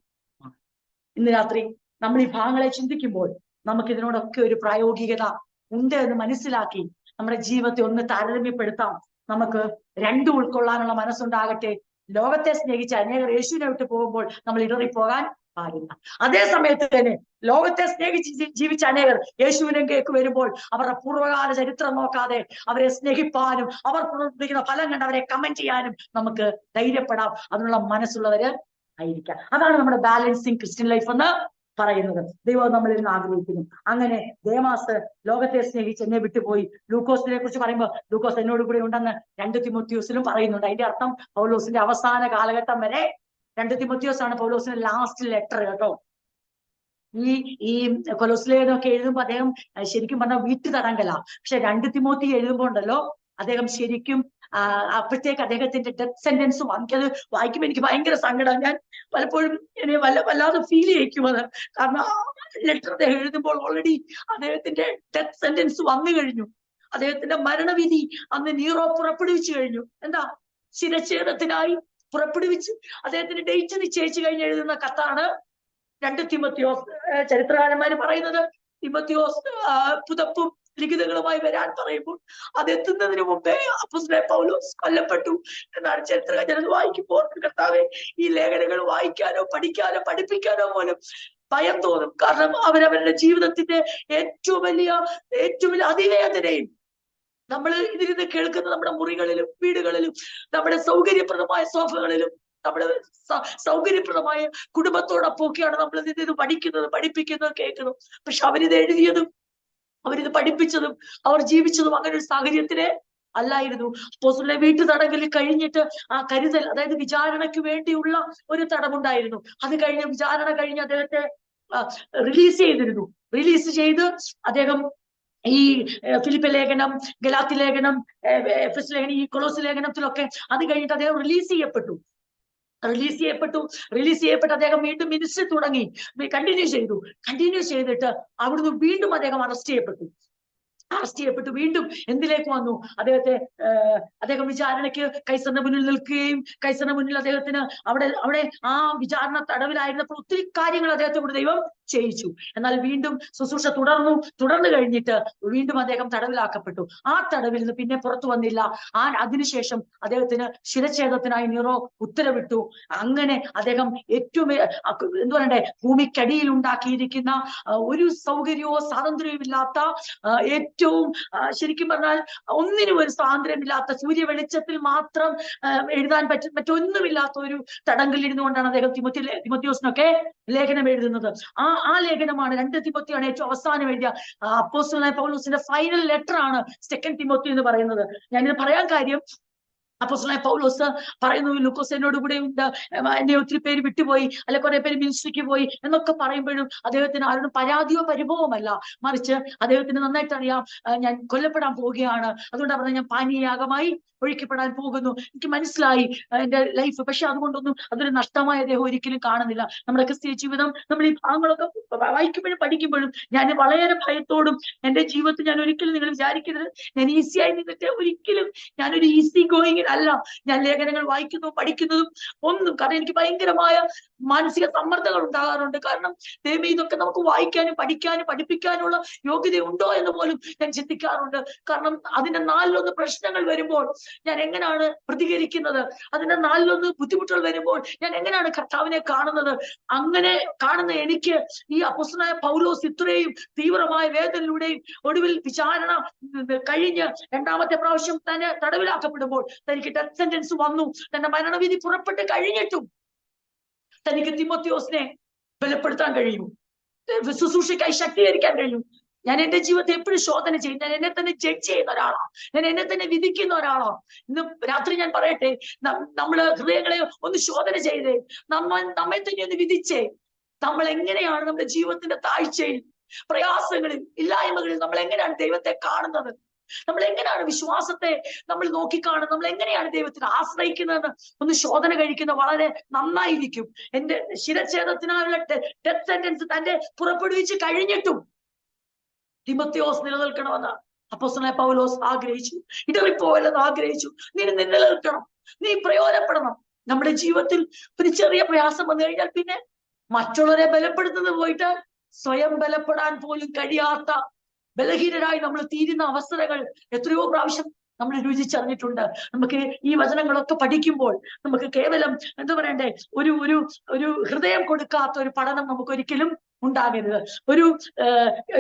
ഇന്ന് രാത്രി നമ്മൾ ഈ ഭാഗങ്ങളെ ചിന്തിക്കുമ്പോൾ നമുക്ക് ഇതിനോടൊക്കെ ഒരു പ്രായോഗികത ഉണ്ട് എന്ന് മനസ്സിലാക്കി നമ്മുടെ ജീവിതത്തെ ഒന്ന് താരതമ്യപ്പെടുത്താം. നമുക്ക് രണ്ടും ഉൾക്കൊള്ളാനുള്ള മനസ്സുണ്ടാകട്ടെ. ലോകത്തെ സ്നേഹിച്ച് അനേകർ യേശുവിനെ വിട്ട് പോകുമ്പോൾ നമ്മൾ ഇടറിപ്പോകാൻ പാടില്ല. അതേ സമയത്ത് തന്നെ ലോകത്തെ സ്നേഹിച്ച് ജീവിച്ച അനേകർ യേശുവിനേക്ക് വരുമ്പോൾ അവരുടെ പൂർവ്വകാല ചരിത്രം നോക്കാതെ അവരെ സ്നേഹിപ്പാനും അവർ പ്രവർത്തിക്കുന്ന ഫലം കണ്ട് അവരെ കമന്റ് ചെയ്യാനും നമുക്ക് ധൈര്യപ്പെടാം. അതിനുള്ള മനസ്സുള്ളവര് ആയിരിക്കാം. അതാണ് നമ്മുടെ ബാലൻസിങ് ക്രിസ്ത്യൻ ലൈഫ് എന്ന് പറയുന്നത്. ദൈവം നമ്മളിൽ നിന്ന് ആഗ്രഹിക്കുന്നു. അങ്ങനെ ദേമാസ് ലോകത്തെ സ്നേഹിച്ച് എന്നെ വിട്ടുപോയി. ലൂക്കോസിനെ കുറിച്ച് പറയുമ്പോൾ ലൂക്കോസ് എന്നോട് കൂടെ ഉണ്ടെന്ന് 2 തിമോത്തിയോസിലും പറയുന്നുണ്ട്. അതിന്റെ അർത്ഥം പൗലോസിന്റെ അവസാന കാലഘട്ടം വരെ 2 തിമോത്തിയോസ് ആണ് പൗലോസിന്റെ ലാസ്റ്റ് ലെറ്റർ കേട്ടോ. ഈ കൊലോസ്ലേനൊക്കെ എഴുതുമ്പോൾ അദ്ദേഹം ശരിക്കും പറഞ്ഞാൽ വീട്ടുതടങ്കല. പക്ഷെ 2 തിമോത്തി എഴുതുമ്പോൾ ഉണ്ടല്ലോ, അദ്ദേഹം ശരിക്കും അപ്പോഴത്തേക്ക് അദ്ദേഹത്തിന്റെ ഡെത്ത് സെന്റൻസ് വാങ്ങിയത് വായിക്കുമ്പോൾ എനിക്ക് ഭയങ്കര സങ്കടം. ഞാൻ പലപ്പോഴും എന്നെ വല്ലാതെ ഫീൽ ചെയ്യിക്കും അത്. കാരണം ആ ലെറ്റർ അദ്ദേഹം എഴുതുമ്പോൾ ഓൾറെഡി അദ്ദേഹത്തിന്റെ ഡെത്ത് സെന്റൻസ് വന്നു കഴിഞ്ഞു. അദ്ദേഹത്തിന്റെ മരണവിധി അന്ന് നീറോ പുറപ്പെടുവിച്ചു കഴിഞ്ഞു. എന്താ, ശിരച്ഛേദത്തിനായി പുറപ്പെടുവിച്ച് അദ്ദേഹത്തിന്റെ ഡേറ്റ് നിശ്ചയിച്ചു കഴിഞ്ഞ് എഴുതുന്ന കത്താണ് 2 തിമോത്തിയോസ്. ചരിത്രകാരന്മാര് പറയുന്നത് തിമോത്തിയോസ് പുതപ്പും ലിഖിതങ്ങളുമായി വരാൻ പറയുമ്പോൾ അതെത്തുന്നതിന് മുമ്പേ അപ്പോസ്തലൻ പൗലോസ് കൊല്ലപ്പെട്ടു എന്നാണ് ചരിത്രകാരൻ വായിക്കുമ്പോൾ. കർത്താവേ, ഈ ലേഖനങ്ങൾ വായിക്കാനോ പഠിക്കാനോ പഠിപ്പിക്കാനോ പോലും ഭയം തോന്നും. കാരണം അവരവരുടെ ജീവിതത്തിന്റെ ഏറ്റവും വലിയ അതിവേദനയും നമ്മൾ ഇതിരുന്ന് കേൾക്കുന്ന നമ്മുടെ മുറികളിലും വീടുകളിലും നമ്മുടെ സൗകര്യപ്രദമായ സോഫകളിലും നമ്മുടെ സൗകര്യപ്രദമായ കുടുംബത്തോടൊപ്പമൊക്കെയാണ് നമ്മൾ ഇത് പഠിക്കുന്നത്, പഠിപ്പിക്കുന്നത്, കേൾക്കുന്നത്. പക്ഷെ അവരിത് എഴുതിയതും അവരിത് പഠിപ്പിച്ചതും അവർ ജീവിച്ചതും അങ്ങനെ ഒരു സാഹചര്യത്തിലെ അല്ലായിരുന്നു. അപ്പോസ്തലനെ വീട്ടു തടങ്കലിൽ കഴിഞ്ഞിട്ട് ആ കരുതൽ, അതായത് വിചാരണയ്ക്ക് വേണ്ടിയുള്ള ഒരു തടവുണ്ടായിരുന്നു. അത് കഴിഞ്ഞ് വിചാരണ കഴിഞ്ഞ് അദ്ദേഹത്തെ റിലീസ് ചെയ്തിരുന്നു. റിലീസ് ചെയ്ത് അദ്ദേഹം ഈ ഫിലിപ്പ് ലേഖനം, ഗലാത്തി ലേഖനം, എഫെസ് ലേഖനം, ഈ കൊളോസ് ലേഖനത്തിലൊക്കെ അത് കഴിഞ്ഞിട്ട് അദ്ദേഹം റിലീസ് ചെയ്യപ്പെട്ടു. റിലീസ് ചെയ്യപ്പെട്ട് അദ്ദേഹം വീണ്ടും മിനിസ്റ്ററി തുടങ്ങി, കണ്ടിന്യൂ ചെയ്തിട്ട് അവിടുന്ന് വീണ്ടും അദ്ദേഹം അറസ്റ്റ് ചെയ്യപ്പെട്ടു. വീണ്ടും എന്തിലേക്ക് വന്നു? അദ്ദേഹം വിചാരണയ്ക്ക് കൈസറിന്റെ മുന്നിൽ നിൽക്കുകയും കൈസറിന്റെ മുന്നിൽ അദ്ദേഹത്തിന് അവിടെ ആ വിചാരണ തടവിലായിരുന്നപ്പോൾ ഒത്തിരി കാര്യങ്ങൾ അദ്ദേഹത്തോട് ദൈവം ചെയ്യിച്ചു. എന്നാൽ വീണ്ടും ശുശ്രൂഷ തുടർന്നു കഴിഞ്ഞിട്ട് വീണ്ടും അദ്ദേഹം തടവിലാക്കപ്പെട്ടു. ആ തടവിൽ നിന്ന് പിന്നെ പുറത്തു വന്നില്ല. അതിനുശേഷം അദ്ദേഹത്തിന് ശിരച്ഛേദത്തിനായി നീറോ ഉത്തരവിട്ടു. അങ്ങനെ അദ്ദേഹം ഏറ്റവും എന്തു പറയണ്ടേ, ഭൂമിക്കടിയിൽ ഉണ്ടാക്കിയിരിക്കുന്ന ഒരു സൗകര്യവും സ്വാതന്ത്ര്യവും ഇല്ലാത്ത, ഏറ്റവും ശരിക്കും പറഞ്ഞാൽ ഒന്നിനും ഒരു സ്വാതന്ത്ര്യമില്ലാത്ത, സൂര്യ വെളിച്ചത്തിൽ മാത്രം എഴുതാൻ മറ്റൊന്നുമില്ലാത്ത ഒരു തടങ്കലിരുന്നു കൊണ്ടാണ് അദ്ദേഹം തിമോത്തിയോസിനൊക്കെ ലേഖനം എഴുതുന്നത്. ആ ലേഖനമാണ് 2 തിമോത്തിയാണ് ഏറ്റവും അവസാനം എഴുതിയ അപ്പോസ്തലനായ പൗലോസിന്റെ ഫൈനൽ ലെറ്റർ ആണ് 2 തിമോത്തി എന്ന് പറയുന്നത്. ഞാനിത് പറയാൻ കാര്യം, അപ്പോസ്തലനായ പൗലോസ് പറയുന്നു, ലൂക്കോസ് എന്നോട് കൂടെ ഉണ്ട്, എന്നെ ഒത്തിരി പേര് വിട്ടുപോയി, അല്ലെ കുറെ പേര് മിനിസ്ട്രിക്ക് പോയി എന്നൊക്കെ പറയുമ്പോഴും അദ്ദേഹത്തിന് ആരോടും പരാതിയോ പരിഭവമല്ല, മറിച്ച് അദ്ദേഹത്തിന് നന്നായിട്ട് അറിയാം, ഞാൻ കൊല്ലപ്പെടാൻ പോവുകയാണ്, അതുകൊണ്ട് പറഞ്ഞാൽ ഞാൻ പാനീയാഗമായി ഒഴിക്കപ്പെടാൻ പോകുന്നു, എനിക്ക് മനസ്സിലായി എന്റെ ലൈഫ്. പക്ഷെ അതുകൊണ്ടൊന്നും അതൊരു നഷ്ടമായി അദ്ദേഹം ഒരിക്കലും കാണുന്നില്ല. നമ്മുടെ ക്രിസ്തീയ ജീവിതം നമ്മൾ ഈ ഭാഗങ്ങളൊക്കെ വായിക്കുമ്പോഴും പഠിക്കുമ്പോഴും ഞാൻ വളരെ ഭയത്തോടും, എന്റെ ജീവിതത്തിൽ ഞാൻ ഒരിക്കലും, നിങ്ങൾ വിചാരിക്കരുത് ഞാൻ ഈസിയായി നിന്നിട്ട്, ഒരിക്കലും ഞാനൊരു ഈസി ഗോയിങ് അല്ല. ഞാൻ ലേഖനങ്ങൾ വായിക്കുന്നതും പഠിക്കുന്നതും ഒന്നും, കാരണം എനിക്ക് ഭയങ്കരമായ മാനസിക സമ്മർദ്ദങ്ങൾ ഉണ്ടാകാറുണ്ട്. കാരണം ദൈവമേ, ഇതൊക്കെ നമുക്ക് വായിക്കാനും പഠിക്കാനും പഠിപ്പിക്കാനുള്ള യോഗ്യത ഉണ്ടോ എന്ന് പോലും ഞാൻ ചിന്തിക്കാറുണ്ട്. കാരണം അതിന്റെ 4-1 പ്രശ്നങ്ങൾ വരുമ്പോൾ ഞാൻ എങ്ങനെയാണ് പ്രതികരിക്കുന്നത്, അതിന്റെ 4-1 ബുദ്ധിമുട്ടുകൾ വരുമ്പോൾ ഞാൻ എങ്ങനെയാണ് കർത്താവിനെ കാണുന്നത്. അങ്ങനെ കാണുന്ന എനിക്ക് ഈ അപ്പോസ്തലനായ പൗലോസ് ഇത്രയും തീവ്രമായ വേദനയിലൂടെയും ഒടുവിൽ വിചാരണ കഴിഞ്ഞ് 2ാമത്തെ പ്രാവശ്യം തന്നെ തടവിലാക്കപ്പെടുമ്പോൾ തനിക്ക് ഡെത്ത് സെന്റൻസ് വന്നു. തന്റെ മരണവിധി പുറപ്പെട്ട് കഴിഞ്ഞിട്ടും തനിക്ക് തിമോത്തിയോസിനെ ബലപ്പെടുത്താൻ കഴിയും, ശുശ്രൂഷയ്ക്കായി ശക്തീകരിക്കാൻ കഴിയും. ഞാൻ എന്റെ ജീവിതത്തെ എപ്പോഴും ശോധന ചെയ്യും. ഞാൻ എന്നെ തന്നെ ജഡ്ജ് ചെയ്യുന്ന ഒരാളാണ്, ഞാൻ എന്നെ തന്നെ വിധിക്കുന്ന ഒരാളാണ്. ഇന്ന് രാത്രി ഞാൻ പറയട്ടെ, നമ്മള് ഹൃദയങ്ങളെ ഒന്ന് ശോധന ചെയ്തേ, നമ്മെ തന്നെ ഒന്ന് വിധിച്ചേ. നമ്മൾ എങ്ങനെയാണ് നമ്മുടെ ജീവിതത്തിന്റെ താഴ്ചയിൽ, പ്രയാസങ്ങളിൽ, ഇല്ലായ്മകളിൽ നമ്മൾ എങ്ങനെയാണ് ദൈവത്തെ കാണുന്നത്, നമ്മൾ എങ്ങനെയാണ് വിശ്വാസത്തെ നമ്മൾ നോക്കിക്കാണുന്നത്, നമ്മൾ എങ്ങനെയാണ് ദൈവത്തിൽ ആശ്രയിക്കുന്നതെന്ന് ഒന്ന് ശോധന കഴിക്കുന്ന വളരെ നന്നായിരിക്കും. എന്റെ ശിരച്ഛേദത്തിനായുള്ള ഡെത്ത് സെന്റൻസ് തന്റെ പുറപ്പെടുവിച്ച് കഴിഞ്ഞിട്ടും തിമോത്തിയോസ് നിലനിൽക്കണമെന്ന് അപ്പോസ്തലനായ പൗലോസ് ആഗ്രഹിച്ചു. ഇടറിപ്പോവല്ലെന്ന് ആഗ്രഹിച്ചു. നീ നിലനിൽക്കണം, നീ പ്രയോജനപ്പെടണം. നമ്മുടെ ജീവിതത്തിൽ ഒരു ചെറിയ പ്രയാസം വന്നു കഴിഞ്ഞാൽ പിന്നെ മറ്റുള്ളവരെ ബലപ്പെടുത്തുന്നത് പോയിട്ട് സ്വയം ബലപ്പെടാൻ പോലും കഴിയാത്ത ബലഹീനരായി നമ്മൾ തീരുന്ന അവസരങ്ങൾ എത്രയോ പ്രാവശ്യം നമ്മൾ രുചിച്ചറിഞ്ഞിട്ടുണ്ട്. നമുക്ക് ഈ വചനങ്ങളൊക്കെ പഠിക്കുമ്പോൾ നമുക്ക് കേവലം എന്താ പറയണ്ടേ, ഒരു ഹൃദയം കൊടുക്കാത്ത ഒരു പഠനം നമുക്ക് ഒരിക്കലും ഉണ്ടാകരുത്.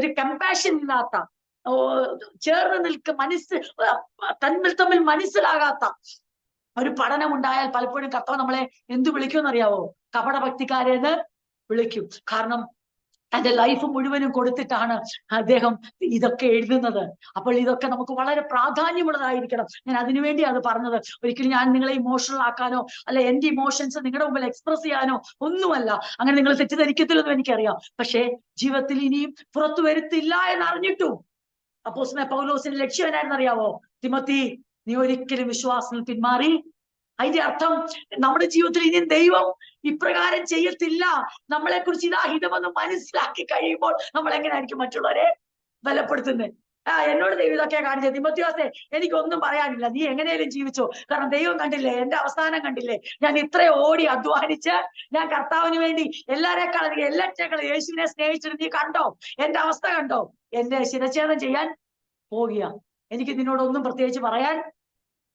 ഒരു കമ്പാഷൻ ഇല്ലാത്ത, ചേർന്ന് തമ്മിൽ മനസ്സിലാകാത്ത ഒരു പഠനം ഉണ്ടായാൽ പലപ്പോഴും കർത്താവ് നമ്മളെ എന്ത് വിളിക്കുമെന്നറിയാവോ? കപടഭക്തിക്കാരെന്ന് വിളിക്കും. കാരണം തന്റെ ലൈഫ് മുഴുവനും കൊടുത്തിട്ടാണ് അദ്ദേഹം ഇതൊക്കെ എഴുതുന്നത്. അപ്പോൾ ഇതൊക്കെ നമുക്ക് വളരെ പ്രാധാന്യമുള്ളതായിരിക്കണം. ഞാൻ അതിനുവേണ്ടി അത് പറഞ്ഞത്. ഒരിക്കലും ഞാൻ നിങ്ങളെ ഇമോഷണൽ ആക്കാനോ അല്ല എന്റെ ഇമോഷൻസ് നിങ്ങളുടെ മുമ്പിൽ എക്സ്പ്രസ് ചെയ്യാനോ ഒന്നുമല്ല. അങ്ങനെ നിങ്ങൾ തെറ്റിദ്ധരിക്കത്തില്ലെന്നും എനിക്കറിയാം. പക്ഷേ ജീവിതത്തിൽ ഇനിയും പുറത്തു വരുത്തില്ല എന്നറിഞ്ഞിട്ടും അപ്പോസ്തലനായ പൗലോസിന്റെ ലക്ഷ്യം എന്നായിരുന്നു അറിയാവോ? തിമോത്തി, നീ ഒരിക്കലും വിശ്വാസത്തിൽ പിന്മാറി. അതിന്റെ അർത്ഥം നമ്മുടെ ജീവിതത്തിൽ ഇനി ദൈവം ഇപ്രകാരം ചെയ്യത്തില്ല, നമ്മളെ കുറിച്ച് ഇതാ ഹിതമെന്ന് മനസ്സിലാക്കി കഴിയുമ്പോൾ നമ്മൾ എങ്ങനെയായിരിക്കും മറ്റുള്ളവരെ ബലപ്പെടുത്തുന്നത്? എന്നോട് ദൈവം ഇതൊക്കെ കാണിച്ചത്, തിമോത്തിയോസേ എനിക്കൊന്നും പറയാനില്ല, നീ എങ്ങനെയും ജീവിച്ചോ. കാരണം ദൈവം കണ്ടില്ലേ, എന്റെ അവസാനം കണ്ടില്ലേ, ഞാൻ ഇത്രയും ഓടി അധ്വാനിച്ച് ഞാൻ കർത്താവിന് വേണ്ടി എല്ലാറ്റേക്കാളും യേശുവിനെ സ്നേഹിച്ചിട്ട് നീ കണ്ടോ, എന്റെ അവസ്ഥ കണ്ടോ, എന്റെ ശിരച്ഛേദം ചെയ്യാൻ പോവുക. എനിക്ക് നിന്നോടൊന്നും പ്രത്യേകിച്ച് പറയാൻ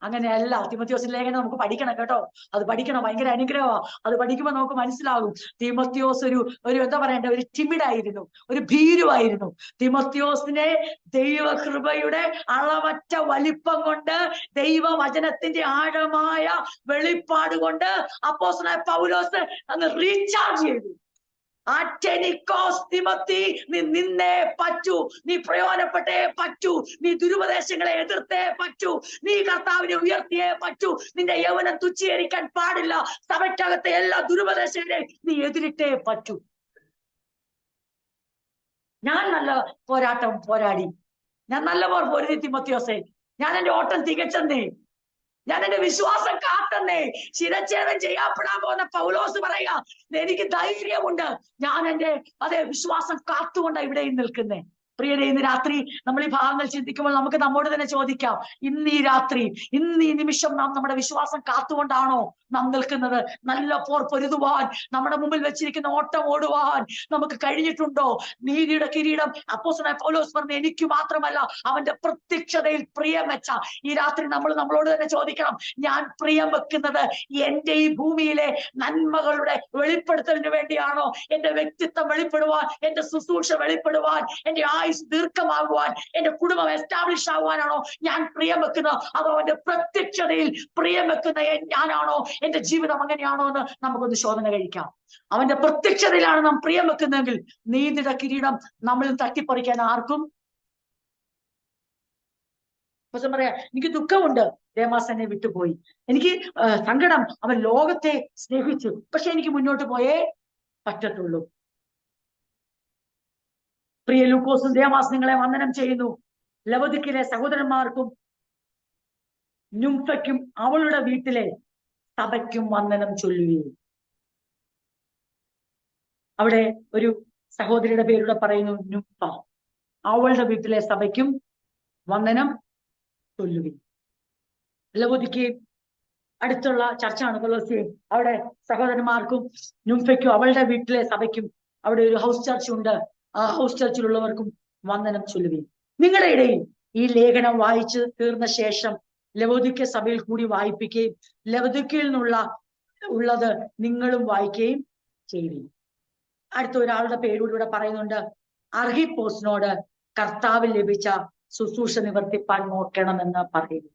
അങ്ങനെയല്ല. തിമോത്തിയോസിന്റെ ലേഖനം നമുക്ക് പഠിക്കണം കേട്ടോ, അത് പഠിക്കണം, ഭയങ്കര അനുഗ്രഹമാണ്. അത് പഠിക്കുമ്പോൾ നമുക്ക് മനസ്സിലാകും തിമോത്തിയോസ് ഒരു എന്താ പറയണ്ടേ, ഒരു ടിമിഡായിരുന്നു, ഒരു ഭീരുവായിരുന്നു. തിമോത്തിയോസിനെ ദൈവകൃപയുടെ അളവറ്റ വലിപ്പം കൊണ്ട്, ദൈവവചനത്തിന്റെ ആഴമായ വെളിപ്പാട് കൊണ്ട് അപ്പോസ്തലനായ പൗലോസ് അങ്ങ് റീചാർജ് ചെയ്തു. ആറ്റനിക്കോസ് തിമോത്തി, നീ നിന്നേ പറ്റൂ, നീ പ്രയോജനപ്പെട്ടേ പറ്റൂ, നീ ദുരുപദേശങ്ങളെ എതിർത്തേ പറ്റൂ, നീ കർത്താവിനെ ഉയർത്തിയേ പറ്റൂ. നിന്റെ യൗവനം തുച്ഛീകരിക്കാൻ പാടില്ല. സഭയ്ക്കകത്തെ എല്ലാ ദുരുപദേശങ്ങളെയും നീ എതിരിട്ടേ പറ്റൂ. ഞാൻ നല്ല പോരാട്ടം പോരാടി, ഞാൻ നല്ലപോലെ പൊരുതി തിമോത്തിയോസേ, ഞാൻ എന്റെ ഓട്ടം തികച്ചെന്നേ, ഞാൻ എന്റെ വിശ്വാസം കാത്തന്നേ. ശിരച്ഛേദം ചെയ്യപ്പെടാൻ പോകുന്ന പൗലോസ് പറയാ, എനിക്ക് ധൈര്യമുണ്ട്, ഞാൻ എന്റെ അതേ വിശ്വാസം കാത്തുകൊണ്ടാണ് ഇവിടെയും നിൽക്കുന്നേ. പ്രിയരെ, ഇന്ന് രാത്രി നമ്മൾ ഈ ഭാഗങ്ങൾ ചിന്തിക്കുമ്പോൾ നമുക്ക് നമ്മോട് തന്നെ ചോദിക്കാം, ഇന്ന് ഈ രാത്രി, ഇന്ന് ഈ നിമിഷം നാം നമ്മുടെ വിശ്വാസം കാത്തുകൊണ്ടാണോ നാം നിൽക്കുന്നത്? നല്ല പോർ പൊരുതുവാൻ, നമ്മുടെ മുമ്പിൽ വെച്ചിരിക്കുന്ന ഓട്ടം ഓടുവാൻ നമുക്ക് കഴിഞ്ഞിട്ടുണ്ടോ? നീതിയുടെ കിരീടം അപ്പോസ്തലനായ പൗലോസ് പറഞ്ഞ എനിക്ക് മാത്രമല്ല, അവന്റെ പ്രത്യക്ഷതയിൽ പ്രിയം വെച്ച ഈ രാത്രി നമ്മൾ നമ്മളോട് തന്നെ ചോദിക്കണം, ഞാൻ പ്രിയം വെക്കുന്നത് എന്റെ ഈ ഭൂമിയിലെ നന്മകളുടെ വെളിപ്പെടുത്തലിന് വേണ്ടിയാണോ? എന്റെ വ്യക്തിത്വം വെളിപ്പെടുവാൻ, എന്റെ ശുശ്രൂഷ വെളിപ്പെടുവാൻ, എന്റെ ആയുസ് ദീർഘമാകുവാൻ, എന്റെ കുടുംബം എസ്റ്റാബ്ലിഷ് ആകുവാനാണോ ഞാൻ പ്രിയം വെക്കുന്നത്? അതോ അവന്റെ പ്രത്യക്ഷതയിൽ പ്രിയം വെക്കുന്ന ഞാനാണോ? എന്റെ ജീവിതം അങ്ങനെയാണോ എന്ന് നമുക്കൊന്ന് ശോധന കഴിക്കാം. അവന്റെ പ്രത്യക്ഷതയിലാണ് നാം പ്രിയം വെക്കുന്നതെങ്കിൽ നീതിയുടെ കിരീടം നമ്മളിൽ തട്ടിപ്പറിക്കാൻ ആർക്കും. പറയാ, എനിക്ക് ദുഃഖമുണ്ട്, ദേമാസ് എന്നെ വിട്ടുപോയി, എനിക്ക് സങ്കടം, അവൻ ലോകത്തെ സ്നേഹിച്ചു, പക്ഷെ എനിക്ക് മുന്നോട്ട് പോയേ പറ്റത്തുള്ളൂ. പ്രിയ ലൂക്കോസും ദേമാസ് നിങ്ങളെ വന്ദനം ചെയ്യുന്നു. ലവദിക്കിലെ സഹോദരന്മാർക്കും നുംഫയ്ക്കും അവളുടെ വീട്ടിലെ സഭയ്ക്കും വന്ദനം ചൊല്ലുകയും. അവിടെ ഒരു സഹോദരിയുടെ പേരുടെ പറയുന്നു നുംഫ. അവളുടെ വീട്ടിലെ സഭയ്ക്കും വന്ദനം ചൊല്ലുകയും. ലവദിക്കയും അടുത്തുള്ള ചർച്ചാണ് കൊലോസ്യേ. അവിടെ സഹോദരന്മാർക്കും നുംഫയ്ക്കും അവളുടെ വീട്ടിലെ സഭയ്ക്കും അവിടെ ഒരു ഹൗസ് ചർച്ച് ഉണ്ട്. ആ ഹൗസ് ചർച്ചിലുള്ളവർക്കും വന്ദനം ചൊല്ലുകയും. നിങ്ങളുടെ ഇടയിൽ ഈ ലേഖനം വായിച്ചു തീർന്ന ശേഷം ലവോദിക്ക സഭയിൽ കൂടി വായിപ്പിക്കുകയും ലവോദിക്കയിൽ ഉള്ളത് നിങ്ങളും വായിക്കുകയും ചെയ്യും. അടുത്ത ഒരാളുടെ പേരൂടെ ഇവിടെ പറയുന്നുണ്ട്, അർഹിപ്പോസിനോട് കർത്താവിൽ ലഭിച്ച ശുശ്രൂഷ നിവർത്തിപ്പാൻ നോക്കണമെന്ന് പറയുന്നു.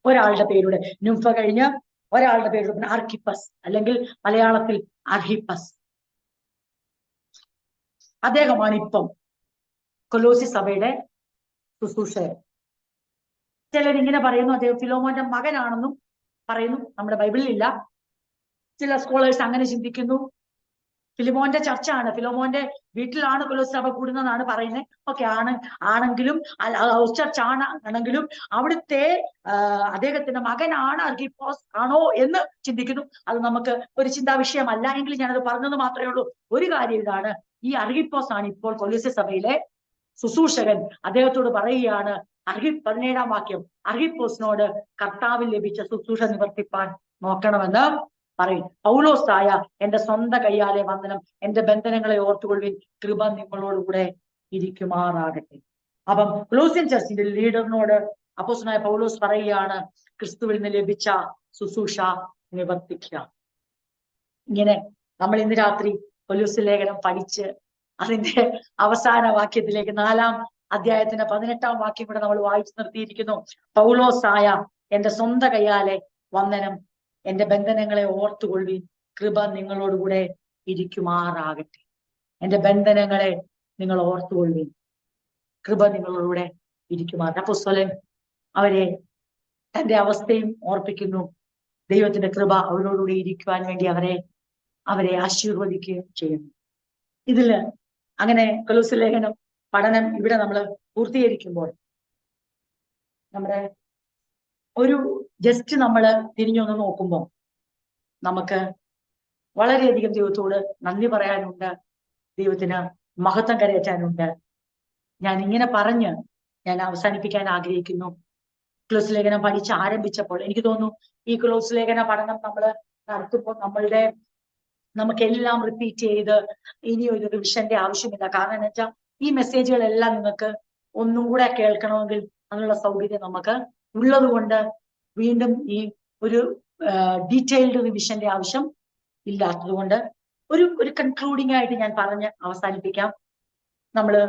ഒരാളുടെ പേരുടെ നുംഫ കഴിഞ്ഞ് ഒരാളുടെ പേരുടെ അർക്കിപ്പസ്, അല്ലെങ്കിൽ മലയാളത്തിൽ അർഹിപ്പസ്. അദ്ദേഹമാണ് ഇപ്പം കൊലോസി സഭയുടെ ശുശ്രൂഷകൻ. ചിലരിങ്ങനെ പറയുന്നു അദ്ദേഹം ഫിലോമോന്റെ മകനാണെന്നും പറയുന്നു. നമ്മുടെ ബൈബിളിലില്ല. ചില സ്കോളേഴ്സ് അങ്ങനെ ചിന്തിക്കുന്നു. ഫിലിമോന്റെ ചർച്ചാണ്, ഫിലോമോന്റെ വീട്ടിലാണ് കൊലോസി സഭ കൂടുന്നതാണ് പറയുന്നത്. ഓക്കെ, ആണെങ്കിലും ഹൗസ് ചർച്ച് ആണെങ്കിലും അവിടുത്തെ അദ്ദേഹത്തിന്റെ മകനാണ് അർഹിപ്പോസ് ആണോ എന്ന് ചിന്തിക്കുന്നു. അത് നമുക്ക് ഒരു ചിന്താ വിഷയമല്ല. എങ്കിലും ഞാനത് പറഞ്ഞത് മാത്രമേ ഉള്ളൂ. ഒരു കാര്യം ഇതാണ്, ഈ അർഹിപ്പോസ് ആണ് ഇപ്പോൾ കൊലോസി സഭയിലെ ശുശ്രൂഷകൻ. അദ്ദേഹത്തോട് പറയുകയാണ്, 17-ാം വാക്യം, അർഹിപ്പോസിനോട് കർത്താവിൽ ലഭിച്ച ശുശ്രൂഷ നിവർത്തിപ്പാൻ നോക്കണമെന്ന് പറയും. പൗലോസായ എന്റെ സ്വന്തം കയ്യാലെ വന്ദനം, എന്റെ ബന്ധനങ്ങളെ ഓർത്തുകൊള്ളുവിൻ, കൃപ നിങ്ങളോടുകൂടെ ഇരിക്കുമാറാകട്ടെ. അപ്പം കൊലോസ്യൻ ചർച്ചിന്റെ ലീഡറിനോട് അപ്പോസ്തലനായ പൗലോസ് പറയുകയാണ്, ക്രിസ്തുവിൽ നിന്ന് ലഭിച്ച ശുശ്രൂഷ നിവർത്തിക്കുക. ഇങ്ങനെ നമ്മൾ ഇന്ന് രാത്രി കൊലോസ്യ ലേഖനം പഠിച്ച് അതിന്റെ അവസാന വാക്യത്തിലേക്ക് 4-ാം അധ്യായത്തിന്റെ 18-ാം വാക്യം കൂടെ നമ്മൾ വായിച്ചു നിർത്തിയിരിക്കുന്നു. പൗലോസായ എന്റെ സ്വന്തം കയ്യാലെ വന്ദനം, എന്റെ ബന്ധനങ്ങളെ ഓർത്തുകൊള്ളുവിൻ, കൃപ നിങ്ങളോടുകൂടെ ഇരിക്കുമാറാകട്ടെ. എന്റെ ബന്ധനങ്ങളെ നിങ്ങൾ ഓർത്തുകൊള്ളുവിൻ, കൃപ നിങ്ങളോടുകൂടെ ഇരിക്കുമാറാകട്ടെ. അപ്പോസ്തലൻ അവരെ തന്റെ അവസ്ഥയും ഓർപ്പിക്കുന്നു. ദൈവത്തിന്റെ കൃപ അവരോടുകൂടി ഇരിക്കുവാൻ വേണ്ടി അവരെ ആശീർവദിക്കുകയും ചെയ്യുന്നു. ഇതില് അങ്ങനെ കൊലോസ്യ ലേഖനം പഠനം ഇവിടെ നമ്മൾ പൂർത്തീകരിക്കുമ്പോൾ നമ്മുടെ ഒരു ജസ്റ്റ് നമ്മൾ തിരിഞ്ഞൊന്ന് നോക്കുമ്പോൾ നമുക്ക് വളരെയധികം ദൈവത്തോട് നന്ദി പറയാനുണ്ട്, ദൈവത്തിന് മഹത്വം കരയറ്റാനുണ്ട്. ഞാൻ ഇങ്ങനെ പറഞ്ഞ് ഞാൻ അവസാനിപ്പിക്കാൻ ആഗ്രഹിക്കുന്നു. കൊലോസ്യ ലേഖനം പഠിച്ച് ആരംഭിച്ചപ്പോൾ എനിക്ക് തോന്നുന്നു ഈ കൊലോസ്യ ലേഖന പഠനം നമ്മൾ നടത്തുമ്പോൾ നമുക്കെല്ലാം റിപ്പീറ്റ് ചെയ്ത് ഇനി ഒരു റിവിഷന്റെ ആവശ്യമില്ല. കാരണം എന്ന് വെച്ചാൽ ഈ മെസ്സേജുകളെല്ലാം നിങ്ങൾക്ക് ഒന്നും കൂടെ കേൾക്കണമെങ്കിൽ അതിനുള്ള സൗകര്യം നമുക്ക് ഉള്ളത് കൊണ്ട് വീണ്ടും ഈ ഒരു ഡീറ്റെയിൽഡ് റിവിഷന്റെ ആവശ്യം ഇല്ലാത്തത് കൊണ്ട് ഒരു കൺക്ലൂഡിംഗ് ആയിട്ട് ഞാൻ പറഞ്ഞ് അവസാനിപ്പിക്കാം. നമ്മള്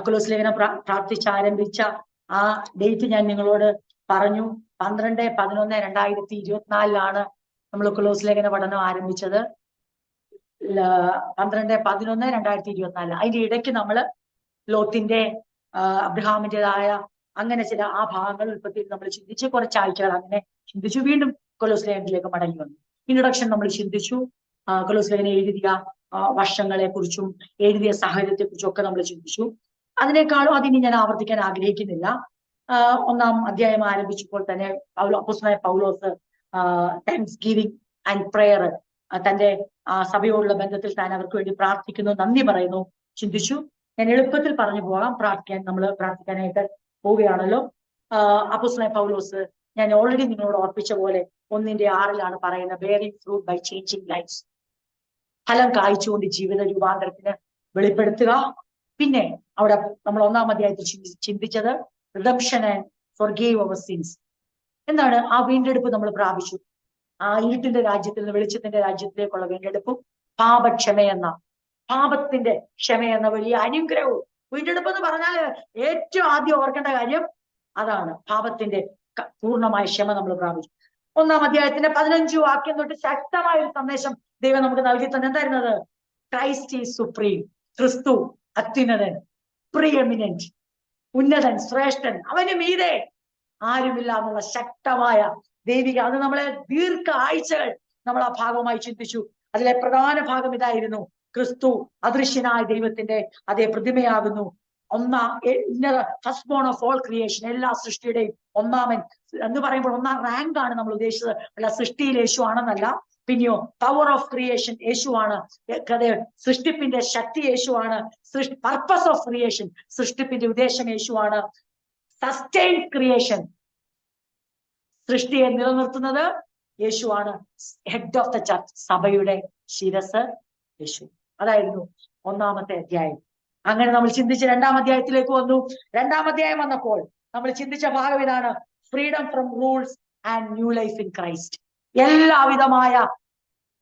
കൊലോസ്യ ലേഖനം പ്രാർത്ഥിച്ച് ആരംഭിച്ച ആ ഡേറ്റ് ഞാൻ നിങ്ങളോട് പറഞ്ഞു. 12/11/2024 നമ്മൾ കൊലോസ്യ ലേഖന പഠനം ആരംഭിച്ചത്. 12/11 2024. അതിന്റെ ഇടയ്ക്ക് നമ്മള് ലോത്തിന്റെ അബ്രഹാമിന്റേതായ അങ്ങനെ ചില ആ ഭാഗങ്ങൾ ഉൾപ്പെട്ടിട്ട് നമ്മൾ ചിന്തിച്ച് കുറച്ചാഴ്ചകൾ അങ്ങനെ ചിന്തിച്ചു. വീണ്ടും കൊലോസ് ലേഖനത്തിലേക്ക് മടങ്ങി വന്നു. ഇൻട്രൊഡക്ഷൻ നമ്മൾ ചിന്തിച്ചു. കൊലോസ് ലേഖനം എഴുതിയ വർഷങ്ങളെ കുറിച്ചും എഴുതിയ സാഹചര്യത്തെ കുറിച്ചും ഒക്കെ നമ്മൾ ചിന്തിച്ചു. അതിനേക്കാളും അതിനി ഞാൻ ആവർത്തിക്കാൻ ആഗ്രഹിക്കുന്നില്ല. 1-ാം അധ്യായം ആരംഭിച്ചപ്പോൾ തന്നെ അപ്പോസ്തലനായ പൗലോസ് താങ്ക്സ് ഗിവിംഗ് ആൻഡ് പ്രെയർ, തന്റെ സഭയോടുള്ള ബന്ധത്തിൽ താൻ അവർക്ക് വേണ്ടി പ്രാർത്ഥിക്കുന്നു, നന്ദി പറയുന്നു, ചിന്തിച്ചു. ഞാൻ എളുപ്പത്തിൽ പറഞ്ഞു പോകാം. പ്രാർത്ഥിക്കാനായിട്ട് പോവുകയാണല്ലോ. അപ്പോസ്തലനായ പൗലോസ് ഞാൻ ഓൾറെഡി നിങ്ങളോട് ഓർപ്പിച്ച പോലെ 1:6 പറയുന്നത്, bearing fruit by changing lifes, ഫലം കായ്ച്ചുകൊണ്ട് ജീവിത രൂപാന്തരത്തിന് വെളിപ്പെടുത്തുക. പിന്നെ അവിടെ നമ്മൾ 1-ാം അധ്യായത്തിൽ ചിന്തിച്ചത് റിഡംഷൻ ആൻഡ് ഫോർഗേവ് അവർ സിൻസ്. എന്താണ് ആ വീണ്ടെടുപ്പ്? നമ്മൾ പ്രാപിച്ചു. ആ ഇരുട്ടിന്റെ രാജ്യത്തിൽ നിന്ന് വെളിച്ചത്തിന്റെ രാജ്യത്തിലേക്കുള്ള വീണ്ടെടുപ്പും പാപത്തിന്റെ ക്ഷമയെന്ന വലിയ അനുഗ്രഹവും. വീണ്ടെടുപ്പ് എന്ന് പറഞ്ഞാൽ ഏറ്റവും ആദ്യം ഓർക്കേണ്ട കാര്യം അതാണ്. പാപത്തിന്റെ പൂർണ്ണമായ ക്ഷമ നമ്മൾ പ്രാപിച്ചു. 1-ാം അധ്യായത്തിന്റെ 15 വാക്യം തൊട്ട് ശക്തമായ ഒരു സന്ദേശം ദൈവം നമുക്ക് നൽകി തന്നെ. എന്തായിരുന്നത്? Christ is supreme. ക്രിസ്തു അത്യുന്നതൻ, പ്രിയമിനന്റ്, ഉന്നതൻ, ശ്രേഷ്ഠൻ, അവന് മീതെ ആരുമില്ല എന്നുള്ള ശക്തമായ ദൈവിക, അത് നമ്മളെ ആഴ്ചകൾ നമ്മൾ ആ ഭാഗമായി ചിന്തിച്ചു. അതിലെ പ്രധാന ഭാഗം ഇതായിരുന്നു: ക്രിസ്തു അദൃശ്യനായ ദൈവത്തിന്റെ അതേ പ്രതിമയാകുന്നു. First born of all creation, എല്ലാ സൃഷ്ടിയുടെയും ഒന്നാമൻ എന്ന് പറയുമ്പോൾ 1-ാം റാങ്ക് ആണ് നമ്മൾ ഉദ്ദേശിച്ചത്. അല്ല, സൃഷ്ടിയിൽ യേശു ആണെന്നല്ല. പിന്നെയോ പവർ ഓഫ് ക്രിയേഷൻ യേശുവാണ്. സൃഷ്ടിപ്പിന്റെ ശക്തി യേശുവാണ്. പർപ്പസ് ഓഫ് ക്രിയേഷൻ, സൃഷ്ടിപ്പിന്റെ ഉദ്ദേശം യേശുവാണ്. സസ്റ്റൈൻ ക്രിയേഷൻ, സൃഷ്ടിയെ നിലനിർത്തുന്നത് യേശുവാണ്. ഹെഡ് ഓഫ് ദ ചർച്ച്, സഭയുടെ ശിരസ് യേശു. അതായിരുന്നു 1-ാമത്തെ അധ്യായം. അങ്ങനെ നമ്മൾ ചിന്തിച്ച് 2-ാം അധ്യായത്തിലേക്ക് വന്നു. 2-ാം അധ്യായം വന്നപ്പോൾ നമ്മൾ ചിന്തിച്ച ഭാഗം ഇതാണ്: freedom from rules and new life in Christ. എല്ലാവിധമായ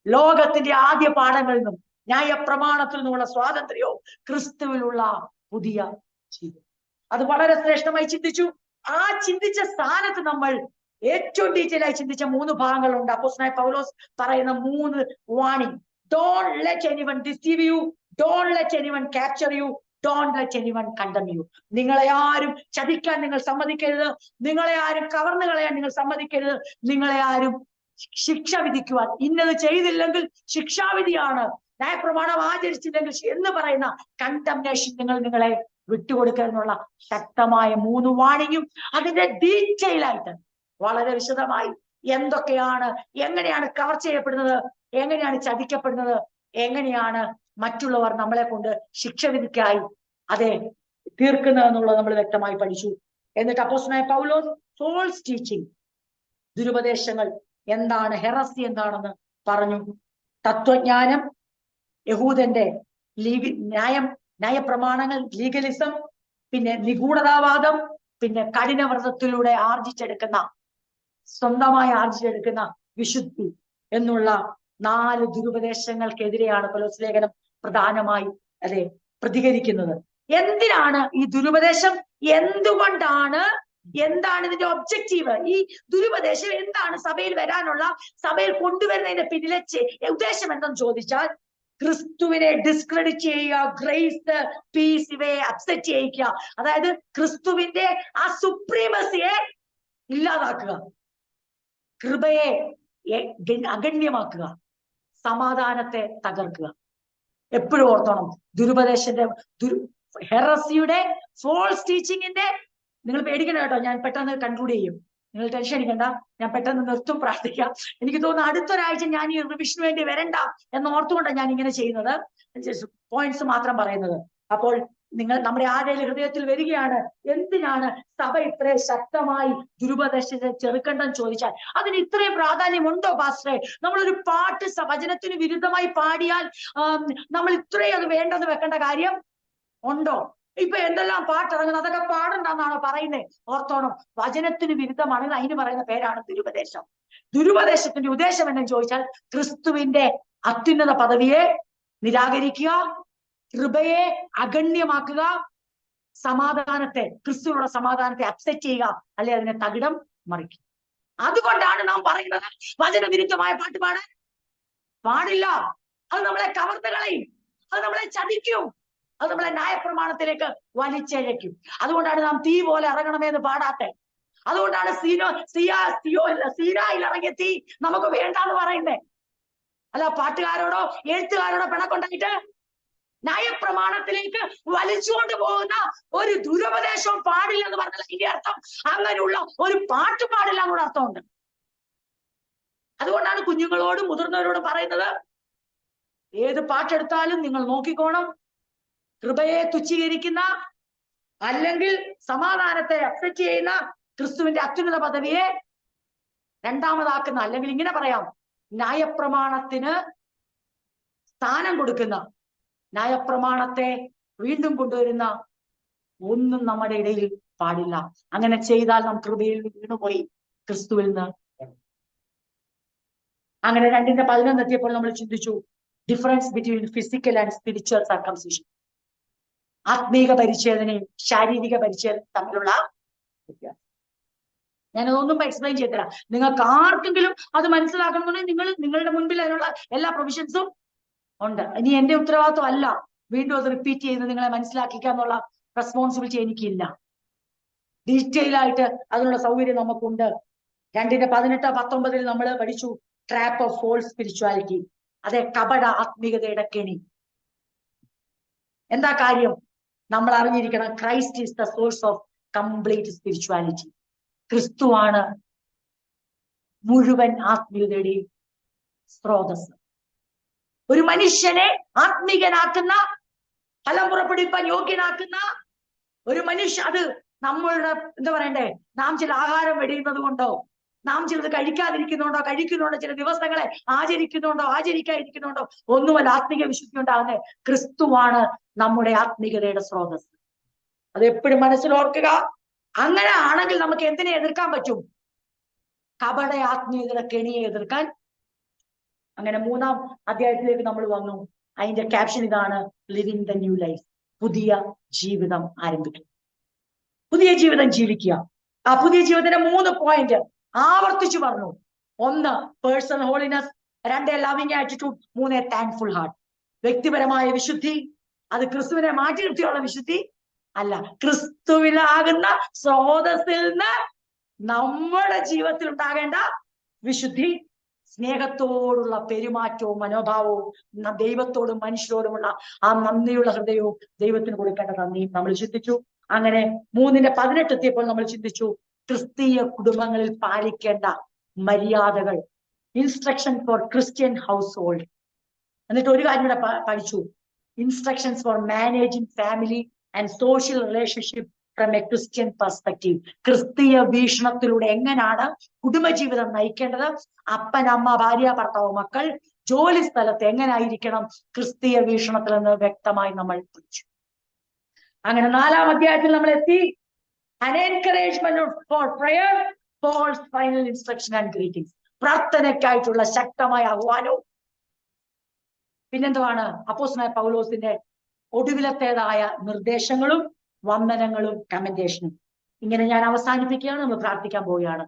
ലോകത്തിന്റെ ആദ്യ പാഠങ്ങളിൽ നിന്നും ന്യായ പ്രമാണത്തിൽ നിന്നുള്ള സ്വാതന്ത്ര്യവും ക്രിസ്തുവിലുള്ള പുതിയ ജീവിതം. അത് വളരെ ശ്രേഷ്ഠമായി ചിന്തിച്ചു. ആ ചിന്തിച്ച സ്ഥാനത്ത് നമ്മൾ ഏറ്റവും ഡീറ്റെയിൽ ആയി ചിന്തിച്ച 3 ഭാഗങ്ങളുണ്ട്. അപ്പോസ്തലനായ പൗലോസ് പറയുന്ന 3 warning. Don't let anyone deceive you, don't let anyone capture you, don't let anyone condemn you. നിങ്ങളെ ആരും ചതിക്കാൻ നിങ്ങൾ സമ്മതിക്കരുത്, നിങ്ങളെ ആരും കവർന്നു കളയാൻ നിങ്ങൾ സമ്മതിക്കരുത്, നിങ്ങളെ ആരും ശിക്ഷ വിധിക്കുവാൻ, ഇന്നത് ചെയ്തില്ലെങ്കിൽ ശിക്ഷാവിധിയാണ്, ന്യായപ്രമാണം ആചരിച്ചില്ലെങ്കിൽ എന്ന് പറയുന്ന കണ്ടംനേഷൻ നിങ്ങളെ വിട്ടുകൊടുക്കരുതെന്നുള്ള ശക്തമായ 3 വാണിങ്ങും അതിന്റെ ഡീറ്റെയിൽ ആയിട്ട് വളരെ വിശദമായി എന്തൊക്കെയാണ്, എങ്ങനെയാണ് കവർ ചെയ്യപ്പെടുന്നത്, എങ്ങനെയാണ് ചതിക്കപ്പെടുന്നത്, എങ്ങനെയാണ് മറ്റുള്ളവർ നമ്മളെ കൊണ്ട് ശിക്ഷ വിധിക്കായി അതെ തീർക്കുന്നത് എന്നുള്ളത് നമ്മൾ വ്യക്തമായി പഠിച്ചു. എന്നിട്ട് അപ്പോസ്തലനായ പൗലോസ് ഫോൾസ് ടീച്ചിങ്, ദുരുപദേശങ്ങൾ എന്താണ്, ഹെറസി എന്താണെന്ന് പറഞ്ഞു. തത്വജ്ഞാനം, യഹൂദന്റെ ന്യായപ്രമാണങ്ങൾ, ലീഗലിസം, പിന്നെ നിഗൂഢതാവാദം, പിന്നെ കഠിനവ്രതത്തിലൂടെ സ്വന്തമായി ആർജിച്ചെടുക്കുന്ന വിശുദ്ധി എന്നുള്ള 4 ദുരുപദേശങ്ങൾക്കെതിരെയാണ് കൊലോസ് ലേഖനം പ്രധാനമായി പ്രതികരിക്കുന്നത്. എന്തിനാണ് ഈ ദുരുപദേശം? എന്തുകൊണ്ടാണ്? എന്താണ് ഇതിന്റെ ഒബ്ജക്റ്റീവ്? ഈ ദുരുപദേശം എന്താണ് സഭയിൽ വരാനുള്ള, സഭയിൽ കൊണ്ടുവരുന്നതിന്റെ പിന്നിലെ ഉദ്ദേശം എന്തെന്ന് ചോദിച്ചാൽ, ക്രിസ്തുവിനെ ഡിസ്ക്രെഡിറ്റ് ചെയ്യുക, ഗ്രേസ്, പീസ് ഇവയെ അപ്സെറ്റ് ചെയ്യിക്കുക. അതായത് ക്രിസ്തുവിന്റെ ആ സുപ്രീമസിയെ ഇല്ലാതാക്കുക, കൃപയെ അഗണ്യമാക്കുക, സമാധാനത്തെ തകർക്കുക. എപ്പോഴും ഓർത്തോണം, ഹെറസിയുടെ, ഫോൾസ് ടീച്ചിങ്ങിന്റെ, നിങ്ങൾ പേടിക്കണം കേട്ടോ, ഞാൻ പെട്ടെന്ന് കൺക്ലൂഡ് ചെയ്യും, നിങ്ങൾ ടെൻഷൻ അടിക്കണ്ട, ഞാൻ പെട്ടെന്ന് നിർത്തും, പ്രാർത്ഥിക്കാം. എനിക്ക് തോന്നുന്നു അടുത്തൊരാഴ്ച ഞാൻ ഈ റിവിഷന് വേണ്ടി വരണ്ട എന്ന് ഓർത്തുകൊണ്ടാണ് ഞാൻ ഇങ്ങനെ ചെയ്യുന്നത്, പോയിന്റ്സ് മാത്രം പറയുന്നത്. അപ്പോൾ നമ്മുടെ ആരുടെയും ഹൃദയത്തിൽ വരികയാണ്, എന്തിനാണ് സഭ ഇത്രയും ശക്തമായി ദുരുപദേശത്തെ ചെറുക്കണ്ടെന്ന് ചോദിച്ചാൽ അതിന് ഇത്രയും പ്രാധാന്യമുണ്ടോ പാസ്റ്ററെ? നമ്മളൊരു പാട്ട് വചനത്തിന് വിരുദ്ധമായി പാടിയാൽ നമ്മൾ ഇത്രയും അത് വേണ്ടെന്ന് വെക്കേണ്ട കാര്യം ഉണ്ടോ? ഇപ്പൊ എന്തെല്ലാം പാട്ടിറങ്ങുന്നത്, അതൊക്കെ പാടണ്ടെന്നാണോ പറയുന്നത്? ഓർത്തോണം, വചനത്തിന് വിരുദ്ധമാണെങ്കിൽ അതിന് പറയുന്ന പേരാണ് ദുരുപദേശം. ദുരുപദേശത്തിന്റെ ഉദ്ദേശം എന്നു ചോദിച്ചാൽ ക്രിസ്തുവിന്റെ അത്യുന്നത പദവിയെ നിരാകരിക്കുക, കൃപയെ അഗണ്യമാക്കുക, സമാധാനത്തെ, ക്രിസ്തുവിനുള്ള സമാധാനത്തെ അപ്സെറ്റ് ചെയ്യുക, അല്ലെ അതിനെ തകിടം മറിക്കുക. അതുകൊണ്ടാണ് നാം പറയുന്നത് വചനവിരുദ്ധമായ പാട്ട് പാടാൻ പാടില്ല. അത് നമ്മളെ കവർന്നു കളയും, അത് നമ്മളെ ചതിക്കും, അത് നമ്മളെ ന്യായപ്രമാണത്തിലേക്ക് വലിച്ചഴയ്ക്കും. അതുകൊണ്ടാണ് നാം തീ പോലെ ഇറങ്ങണമെന്ന് പാടാത്തെ. അതുകൊണ്ടാണ് സീനായിൽ ഇറങ്ങിയ തീ നമുക്ക് വേണ്ടാന്ന് പറയുന്നേ. അല്ല പാട്ടുകാരോടോ എഴുത്തുകാരോടോ പിണക്കൊണ്ടായിട്ട് ന്യായപ്രമാണത്തിലേക്ക് വലിച്ചുകൊണ്ട് പോകുന്ന ഒരു ദുരുപദേശവും പാടില്ല എന്ന് പറഞ്ഞാൽ ഇതിന്റെ അർത്ഥം അങ്ങനെയുള്ള ഒരു പാട്ട് പാടില്ല എന്നുള്ള അർത്ഥമുണ്ട്. അതുകൊണ്ടാണ് കുഞ്ഞുങ്ങളോടും മുതിർന്നവരോടും പറയുന്നത്, ഏത് പാട്ടെടുത്താലും നിങ്ങൾ നോക്കിക്കോണം, കൃപയെ തുച്ഛീകരിക്കുന്ന അല്ലെങ്കിൽ സമാധാനത്തെ അക്സെപ്റ്റ് ചെയ്യുന്ന ക്രിസ്തുവിന്റെ അത്യുന്നത പദവിയെ രണ്ടാമതാക്കുന്ന, അല്ലെങ്കിൽ ഇങ്ങനെ പറയാം, ന്യായപ്രമാണത്തിന് സ്ഥാനം കൊടുക്കുന്ന, ന്യായപ്രമാണത്തെ വീണ്ടും കൊണ്ടുവരുന്ന ഒന്നും നമ്മുടെ ഇടയിൽ പാടില്ല. അങ്ങനെ ചെയ്താൽ നാം കൃപയിൽ വീണുപോയി ക്രിസ്തുവിൽ നിന്ന്. അങ്ങനെ 2:11 എത്തിയപ്പോൾ നമ്മൾ ചിന്തിച്ചു difference between physical and spiritual circumcision. ആത്മീക പരിച്ഛേദനയും ശാരീരിക പരിച്ഛേദനയും തമ്മിലുള്ള വ്യത്യാസം ഞാനതൊന്നും എക്സ്പ്ലെയിൻ ചെയ്തില്ല. നിങ്ങൾക്ക് ആർക്കെങ്കിലും അത് മനസ്സിലാക്കണമെന്നുണ്ടെങ്കിൽ നിങ്ങളുടെ മുൻപിൽ അതിനുള്ള എല്ലാ പ്രൊവിഷൻസും ഉണ്ട്. ഇനി എന്റെ ഉത്തരവാദിത്വം അല്ല വീണ്ടും അത് റിപ്പീറ്റ് ചെയ്ത് നിങ്ങളെ മനസ്സിലാക്കിക്കാന്നുള്ള റെസ്പോൺസിബിലിറ്റി എനിക്കില്ല. ഡീറ്റെയിൽ ആയിട്ട് അതിനുള്ള സൗകര്യം നമുക്കുണ്ട്. 2:18-19 നമ്മൾ പഠിച്ചു ട്രാപ്പ് ഓഫ് ഫോൾസ് സ്പിരിച്വാലിറ്റി. അതെ, കപട ആത്മീകതയുടെ കെണി. എന്താ കാര്യം? നമ്മൾ അറിഞ്ഞിരിക്കണം, Christ is the source of complete spirituality. ക്രിസ്തുവാണ് മുഴുവൻ ആത്മീയതയുടെയും സ്രോതസ്. ഒരു മനുഷ്യനെ ആത്മീകനാക്കുന്ന, ഫലം പുറപ്പെടുവിപ്പാൻ യോഗ്യനാക്കുന്ന ഒരു മനുഷ്യ, അത് നമ്മളുടെ എന്താ പറയണ്ടേ, നാം ചില ആഹാരം വെടിയുന്നത് കൊണ്ടോ, നാം ചിലത് കഴിക്കാതിരിക്കുന്നുണ്ടോ, കഴിക്കുന്നുണ്ടോ, ചില ദിവസങ്ങളെ ആചരിക്കാതിരിക്കുന്നുണ്ടോ ഒന്നുമല്ല ആത്മീക വിശുദ്ധി ഉണ്ടാകുന്നത്. ക്രിസ്തുവാണ് നമ്മുടെ ആത്മീകതയുടെ സ്രോതസ്. അത് എപ്പോഴും മനസ്സിലോർക്കുക. അങ്ങനെ ആണെങ്കിൽ നമുക്ക് എന്തിനെ എതിർക്കാൻ പറ്റും? കപട ആത്മീയതയുടെ കെണിയെ എതിർക്കാൻ. അങ്ങനെ 3-ാം അധ്യായത്തിലേക്ക് നമ്മൾ വന്നു. അതിന്റെ ക്യാപ്ഷൻ ഇതാണ്, ലിവിങ് ദ ന്യൂ ലൈഫ്. പുതിയ ജീവിതം ആരംഭിക്കും, പുതിയ ജീവിതം ജീവിക്കുക. ആ പുതിയ ജീവിതത്തിന്റെ 3 പോയിന്റ് ആവർത്തിച്ചു പറഞ്ഞു. 1 personal holiness, 2 loving attitude, 3 thankful heart. വ്യക്തിപരമായ വിശുദ്ധി, അത് ക്രിസ്തുവിനെ മാറ്റി നിർത്തിയുള്ള വിശുദ്ധി അല്ല, ക്രിസ്തുവിലാകുന്ന സ്രോതസ്സിൽ നിന്ന് നമ്മുടെ ജീവിതത്തിൽ ഉണ്ടാകേണ്ട വിശുദ്ധി. സ്നേഹത്തോടുള്ള പെരുമാറ്റവും മനോഭാവവും, ദൈവത്തോടും മനുഷ്യരോടുമുള്ള ആ നന്ദിയുള്ള ഹൃദയവും, ദൈവത്തിന് കൊടുക്കേണ്ട നന്ദിയും നമ്മൾ ചിന്തിച്ചു. അങ്ങനെ 3:18 എത്തിയപ്പോൾ നമ്മൾ ചിന്തിച്ചു ക്രിസ്തീയ കുടുംബങ്ങളിൽ പാലിക്കേണ്ട മര്യാദകൾ, instruction for Christian house hold. എന്നിട്ട് ഒരു കാര്യം കൂടെ പഠിച്ചു, instructions four managing family and social relationship from A Christian perspective. ക്രിസ്തീയ വീക്ഷണത്തിലൂടെ എങ്ങനെയാണ് കുടുംബജീവിതം നയിക്കേണ്ടത്, അപ്പൻ, അമ്മ, ഭാര്യ, ഭർത്താവ്, മക്കൾ, ജോലി സ്ഥലത്ത് എങ്ങനായിരിക്കണം ക്രിസ്തീയ വീക്ഷണത്തിൽ നിന്ന് വ്യക്തമായി നമ്മൾ പഠിച്ചു. അങ്ങനെ 4-ാം അധ്യായത്തിൽ നമ്മൾ എത്തി. An encouragement for prayer, Paul's final instruction and greetings. പ്രാർത്ഥനയ്ക്കായിട്ടുള്ള ശക്തമായ ആഹ്വാനവും പിന്നെന്തുവാണ് അപ്പോസ്തലനായ പൗലോസിന്റെ ഒടുവിലത്തേതായ നിർദ്ദേശങ്ങളും വന്ദനങ്ങളും കമന്റേഷനും. ഇങ്ങനെ ഞാൻ അവസാനിപ്പിക്കുകയാണ്. നമ്മൾ പ്രാർത്ഥിക്കാൻ പോവുകയാണ്.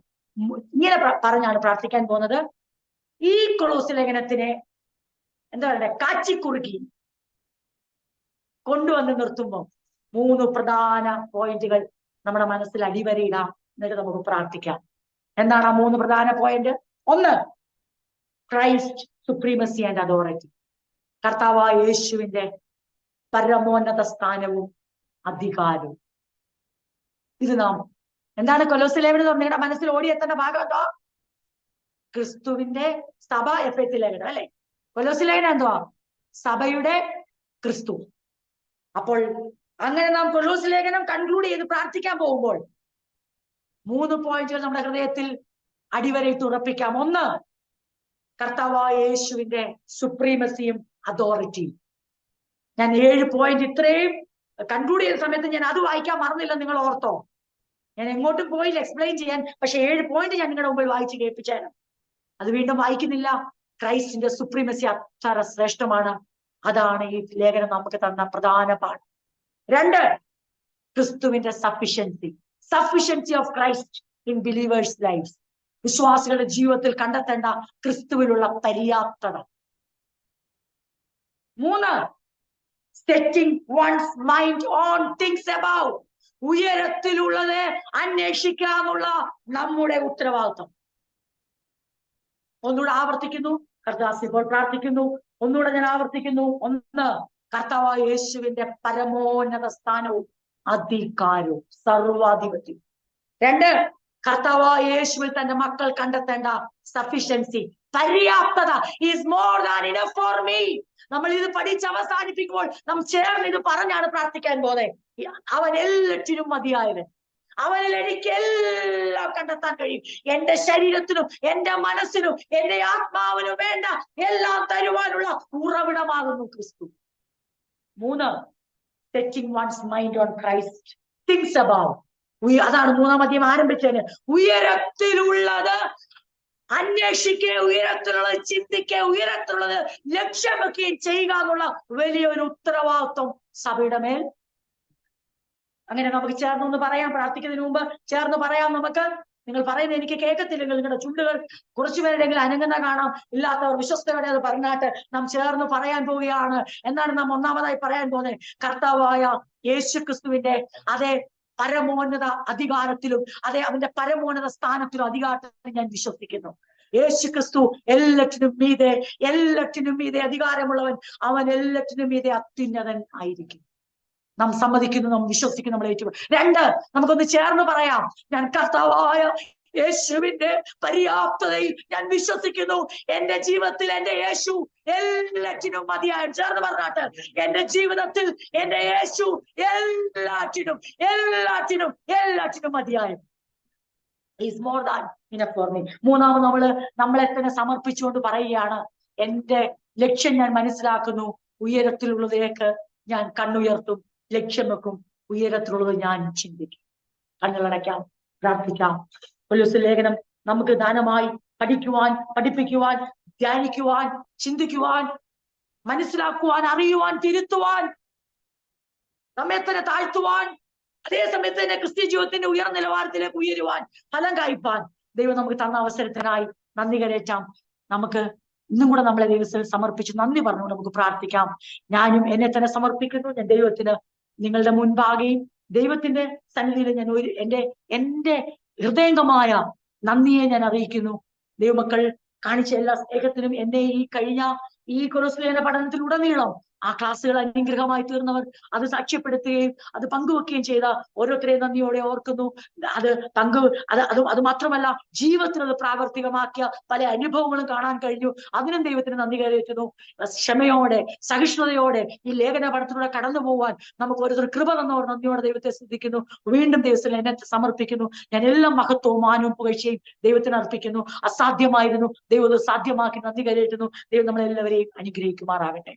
ഇങ്ങനെ പറഞ്ഞാണ് പ്രാർത്ഥിക്കാൻ പോകുന്നത്. ഈ കൊളോസ്യ ലേഖനത്തിനെ എന്താ പറയണ്ടേ, കാച്ചിക്കുറുക്കി കൊണ്ടുവന്ന് നിർത്തുമ്പോൾ 3 പ്രധാന പോയിന്റുകൾ നമ്മുടെ മനസ്സിൽ അടിവരയിടാം. എന്നിട്ട് നമുക്ക് പ്രാർത്ഥിക്കാം. എന്താണ് ആ 3 പ്രധാന point? 1, Christ supremacy and authority. കർത്താവായ യേശുവിന്റെ പരമോന്നത സ്ഥാനവും അധികാരവും. ഇത് നാം എന്താണ് കൊലോസ്യ ലേഖനം നിങ്ങളുടെ മനസ്സിൽ ഓടിയെത്തേണ്ട ഭാഗം എന്തോ? ക്രിസ്തുവിന്റെ സഭ. എഫേസ്യ ലേഖനം അല്ലെ? കൊലോസ്യ ലേഖനം എന്തുവാ? സഭയുടെ ക്രിസ്തു. അപ്പോൾ അങ്ങനെ നാം കൊലോസ്യ ലേഖനം കൺക്ലൂഡ് ചെയ്ത് പ്രാർത്ഥിക്കാൻ പോകുമ്പോൾ 3 പോയിന്റുകൾ നമ്മുടെ ഹൃദയത്തിൽ അടിവരയിട്ട് ഉറപ്പിക്കാം. 1, കർത്താവായ യേശുവിന്റെ സുപ്രീമസിയും അതോറിറ്റിയും. ഞാൻ 7 പോയിന്റ് ഇത്രയും കൺക്ലൂഡ് ചെയ്ത സമയത്ത് ഞാൻ അത് വായിക്കാൻ മറന്നില്ല, നിങ്ങൾ ഓർത്തോ? ഞാൻ എങ്ങോട്ടും പോയില്ല എക്സ്പ്ലെയിൻ ചെയ്യാൻ, പക്ഷെ 7 പോയിന്റ് ഞാൻ നിങ്ങളുടെ മുമ്പിൽ വായിച്ച് കേൾപ്പിച്ചാണ്. അത് വീണ്ടും വായിക്കുന്നില്ല. ക്രൈസ്റ്റിന്റെ സുപ്രീമസി അത്ര ശ്രേഷ്ഠമാണ്. അതാണ് ഈ ലേഖനം നമുക്ക് തന്ന പ്രധാന പാഠം. 2, ക്രിസ്തുവിന്റെ sufficiency of Christ in believers life. വിശ്വാസികളുടെ ജീവിതത്തിൽ കണ്ടെത്തേണ്ട ക്രിസ്തുവിലുള്ള പര്യാപ്തത. 3, setting one's mind on things above. ഉയരത്തിലുള്ളത് അന്വേഷിക്കാനുള്ള നമ്മുടെ ഉത്തരവാദിത്വം. ഒന്നുകൂടെ ആവർത്തിക്കുന്നു, കർത്താവ് ഇപ്പോൾ പ്രാർത്ഥിക്കുന്നു. ഒന്നുകൂടെ ഞാൻ ആവർത്തിക്കുന്നു. 1, കർത്താവായ യേശുവിന്റെ പരമോന്നത സ്ഥാനവും അധികാരവും സർവാധിപത്യവും. 2, കർത്താവായ യേശുവിൽ തന്റെ മക്കൾ കണ്ടെത്തേണ്ട സഫിഷ്യൻസി, പര്യാപ്തത, is more than enough for me. നമ്മൾ ഇത് പഠിച്ച് അവസാനിപ്പിക്കുമ്പോൾ നാം ചേർന്ന് ഇത് പറഞ്ഞാണ് പ്രാർത്ഥിക്കാൻ പോകുന്നത്. അവൻ എല്ലാറ്റിനും മതിയായവൻ, അവനിൽ എനിക്ക് എല്ലാം കണ്ടെത്താൻ കഴിയും. എന്റെ ശരീരത്തിനും എന്റെ മനസ്സിനും എന്റെ ആത്മാവിനും വേണ്ട എല്ലാം തരുവാനുള്ള ഉറവിടമാകുന്നു ക്രിസ്തു. 3, setting one's mind on Christ things about. അതാണ് 3-ാം അധ്യായം ആരംഭിച്ചതിന്. ഉയരത്തിലുള്ളത് അന്വേഷിക്കുക, ഉയരത്തിലുള്ളത് ചിന്തിക്കുക, ഉയരത്തിലുള്ളത് ലക്ഷ്യം വെക്കുകയും ചെയ്യുക എന്നുള്ള വലിയൊരു ഉത്തരവാദിത്വം സഭയുടെ മേൽ. അങ്ങനെ നമുക്ക് ചേർന്നൊന്ന് പറയാം. പ്രാർത്ഥിക്കുന്നതിന് മുമ്പ് ചേർന്ന് പറയാം നമുക്ക്. നിങ്ങൾ പറയുന്നത് എനിക്ക് കേൾക്കത്തില്ലെങ്കിൽ നിങ്ങളുടെ ചുണ്ടുകൾ കുറച്ചുപേരുടെങ്കിലും അനങ്ങുന്ന കാണാം. ഇല്ലാത്തവർ വിശ്വസ്തയോടെ അത് പറഞ്ഞാട്ട് നാം ചേർന്ന് പറയാൻ പോവുകയാണ്. എന്നാണ് നാം ഒന്നാമതായി പറയാൻ പോകുന്നത്. കർത്താവായ യേശു ക്രിസ്തുവിന്റെ അതേ പരമോന്നത അധികാരത്തിലും അതേ അവന്റെ പരമോന്നത സ്ഥാനത്തിലും അധികാരത്തിലും ഞാൻ വിശ്വസിക്കുന്നു. യേശു ക്രിസ്തു എല്ലാറ്റിനും മീതെ അധികാരമുള്ളവൻ. അവൻ എല്ലാറ്റിനും മീതെ അത്യുന്നതൻ ആയിരിക്കും. നാം സമ്മതിക്കുന്നു, നാം വിശ്വസിക്കുന്നു, നമ്മൾ ഏറ്റു. 2, നമുക്കൊന്ന് ചേർന്ന് പറയാം. ഞാൻ കർത്താവായ യേശുവിന്റെ പര്യാപ്തതയിൽ ഞാൻ വിശ്വസിക്കുന്നു. എന്റെ ജീവിതത്തിൽ എന്റെ യേശു എല്ലാറ്റിനും മതിയായ. ചേർന്ന് പറഞ്ഞാട്ട്, എന്റെ ജീവിതത്തിൽ എന്റെ യേശു എല്ലാറ്റിനും മതിയായ. Is more than enough for me. 3, നമ്മളെ തന്നെ സമർപ്പിച്ചുകൊണ്ട് പറയുകയാണ്, എന്റെ ലക്ഷ്യം ഞാൻ മനസ്സിലാക്കുന്നു. ഉയരത്തിലുള്ളതിലേക്ക് ഞാൻ കണ്ണുയർത്തും, ലക്ഷ്യം വെക്കും. ഉയരത്തിലുള്ളത് ഞാൻ ചിന്തിക്കും. കണ്ണുകളടയ്ക്കാം, പ്രാർത്ഥിക്കാം. പൗലോസ് ലേഖനം നമുക്ക് ദാനമായി പഠിക്കുവാൻ, പഠിപ്പിക്കുവാൻ, ധ്യാനിക്കുവാൻ, ചിന്തിക്കുവാൻ, മനസ്സിലാക്കുവാൻ, അറിയുവാൻ, തിരുത്തുവാൻ, നമ്മെ തന്നെ താഴ്ത്തുവാൻ, അതേസമയത്ത് തന്നെ ക്രിസ്ത്യ ജീവിതത്തിന്റെ ഉയർന്ന നിലവാരത്തിലേക്ക് ഉയരുവാൻ, ഫലം കായ്പാൻ ദൈവം നമുക്ക് തന്ന അവസരത്തിനായി നന്ദി കരേറ്റാം. നമുക്ക് ഇന്നും കൂടെ നമ്മളെ ദൈവത്തിൽ സമർപ്പിച്ച് നന്ദി പറഞ്ഞുകൊണ്ട് നമുക്ക് പ്രാർത്ഥിക്കാം. ഞാനും എന്നെ തന്നെ സമർപ്പിക്കുന്നു. ഞാൻ ദൈവത്തിന് നിങ്ങളുടെ മുൻപാകെയും ദൈവത്തിന്റെ സന്നിധിയിൽ ഞാൻ എന്റെ ഹൃദയംഗമായ നന്ദിയെ ഞാൻ അറിയിക്കുന്നു. ദൈവമക്കൾ കാണിച്ച എല്ലാ സ്നേഹത്തിനും എന്നെ ഈ കഴിഞ്ഞ ഈ കൊലോസ്യ പഠനത്തിലുടനീളം ആ ക്ലാസ്സുകൾ അനുഗ്രഹമായി തീർന്നവർ, അത് സാക്ഷ്യപ്പെടുത്തുകയും അത് പങ്കുവെക്കുകയും ചെയ്ത ഓരോരുത്തരെയും നന്ദിയോടെ ഓർക്കുന്നു. അത് മാത്രമല്ല, ജീവിതത്തിൽ അത് പ്രാവർത്തികമാക്കിയ പല അനുഭവങ്ങളും കാണാൻ കഴിഞ്ഞു. അതിനും ദൈവത്തിന് നന്ദി കരയറ്റുന്നു. ക്ഷമയോടെ, സഹിഷ്ണുതയോടെ ഈ ലേഖന പഠനത്തിലൂടെ കടന്നു പോകാൻ നമുക്ക് ഓരോരുത്തർ കൃപ തന്നവർ നന്ദിയോടെ ദൈവത്തെ ശ്രദ്ധിക്കുന്നു. വീണ്ടും ദൈവത്തിൽ എന്നെ സമർപ്പിക്കുന്നു. ഞാൻ എല്ലാം മഹത്വവും മാനവും പുകഴ്ചയും ദൈവത്തിന് അർപ്പിക്കുന്നു. അസാധ്യമായിരുന്നു, ദൈവം സാധ്യമാക്കി നന്ദി കരയറ്റുന്നു. ദൈവം നമ്മളെല്ലാവരെയും അനുഗ്രഹിക്കുമാറാകട്ടെ.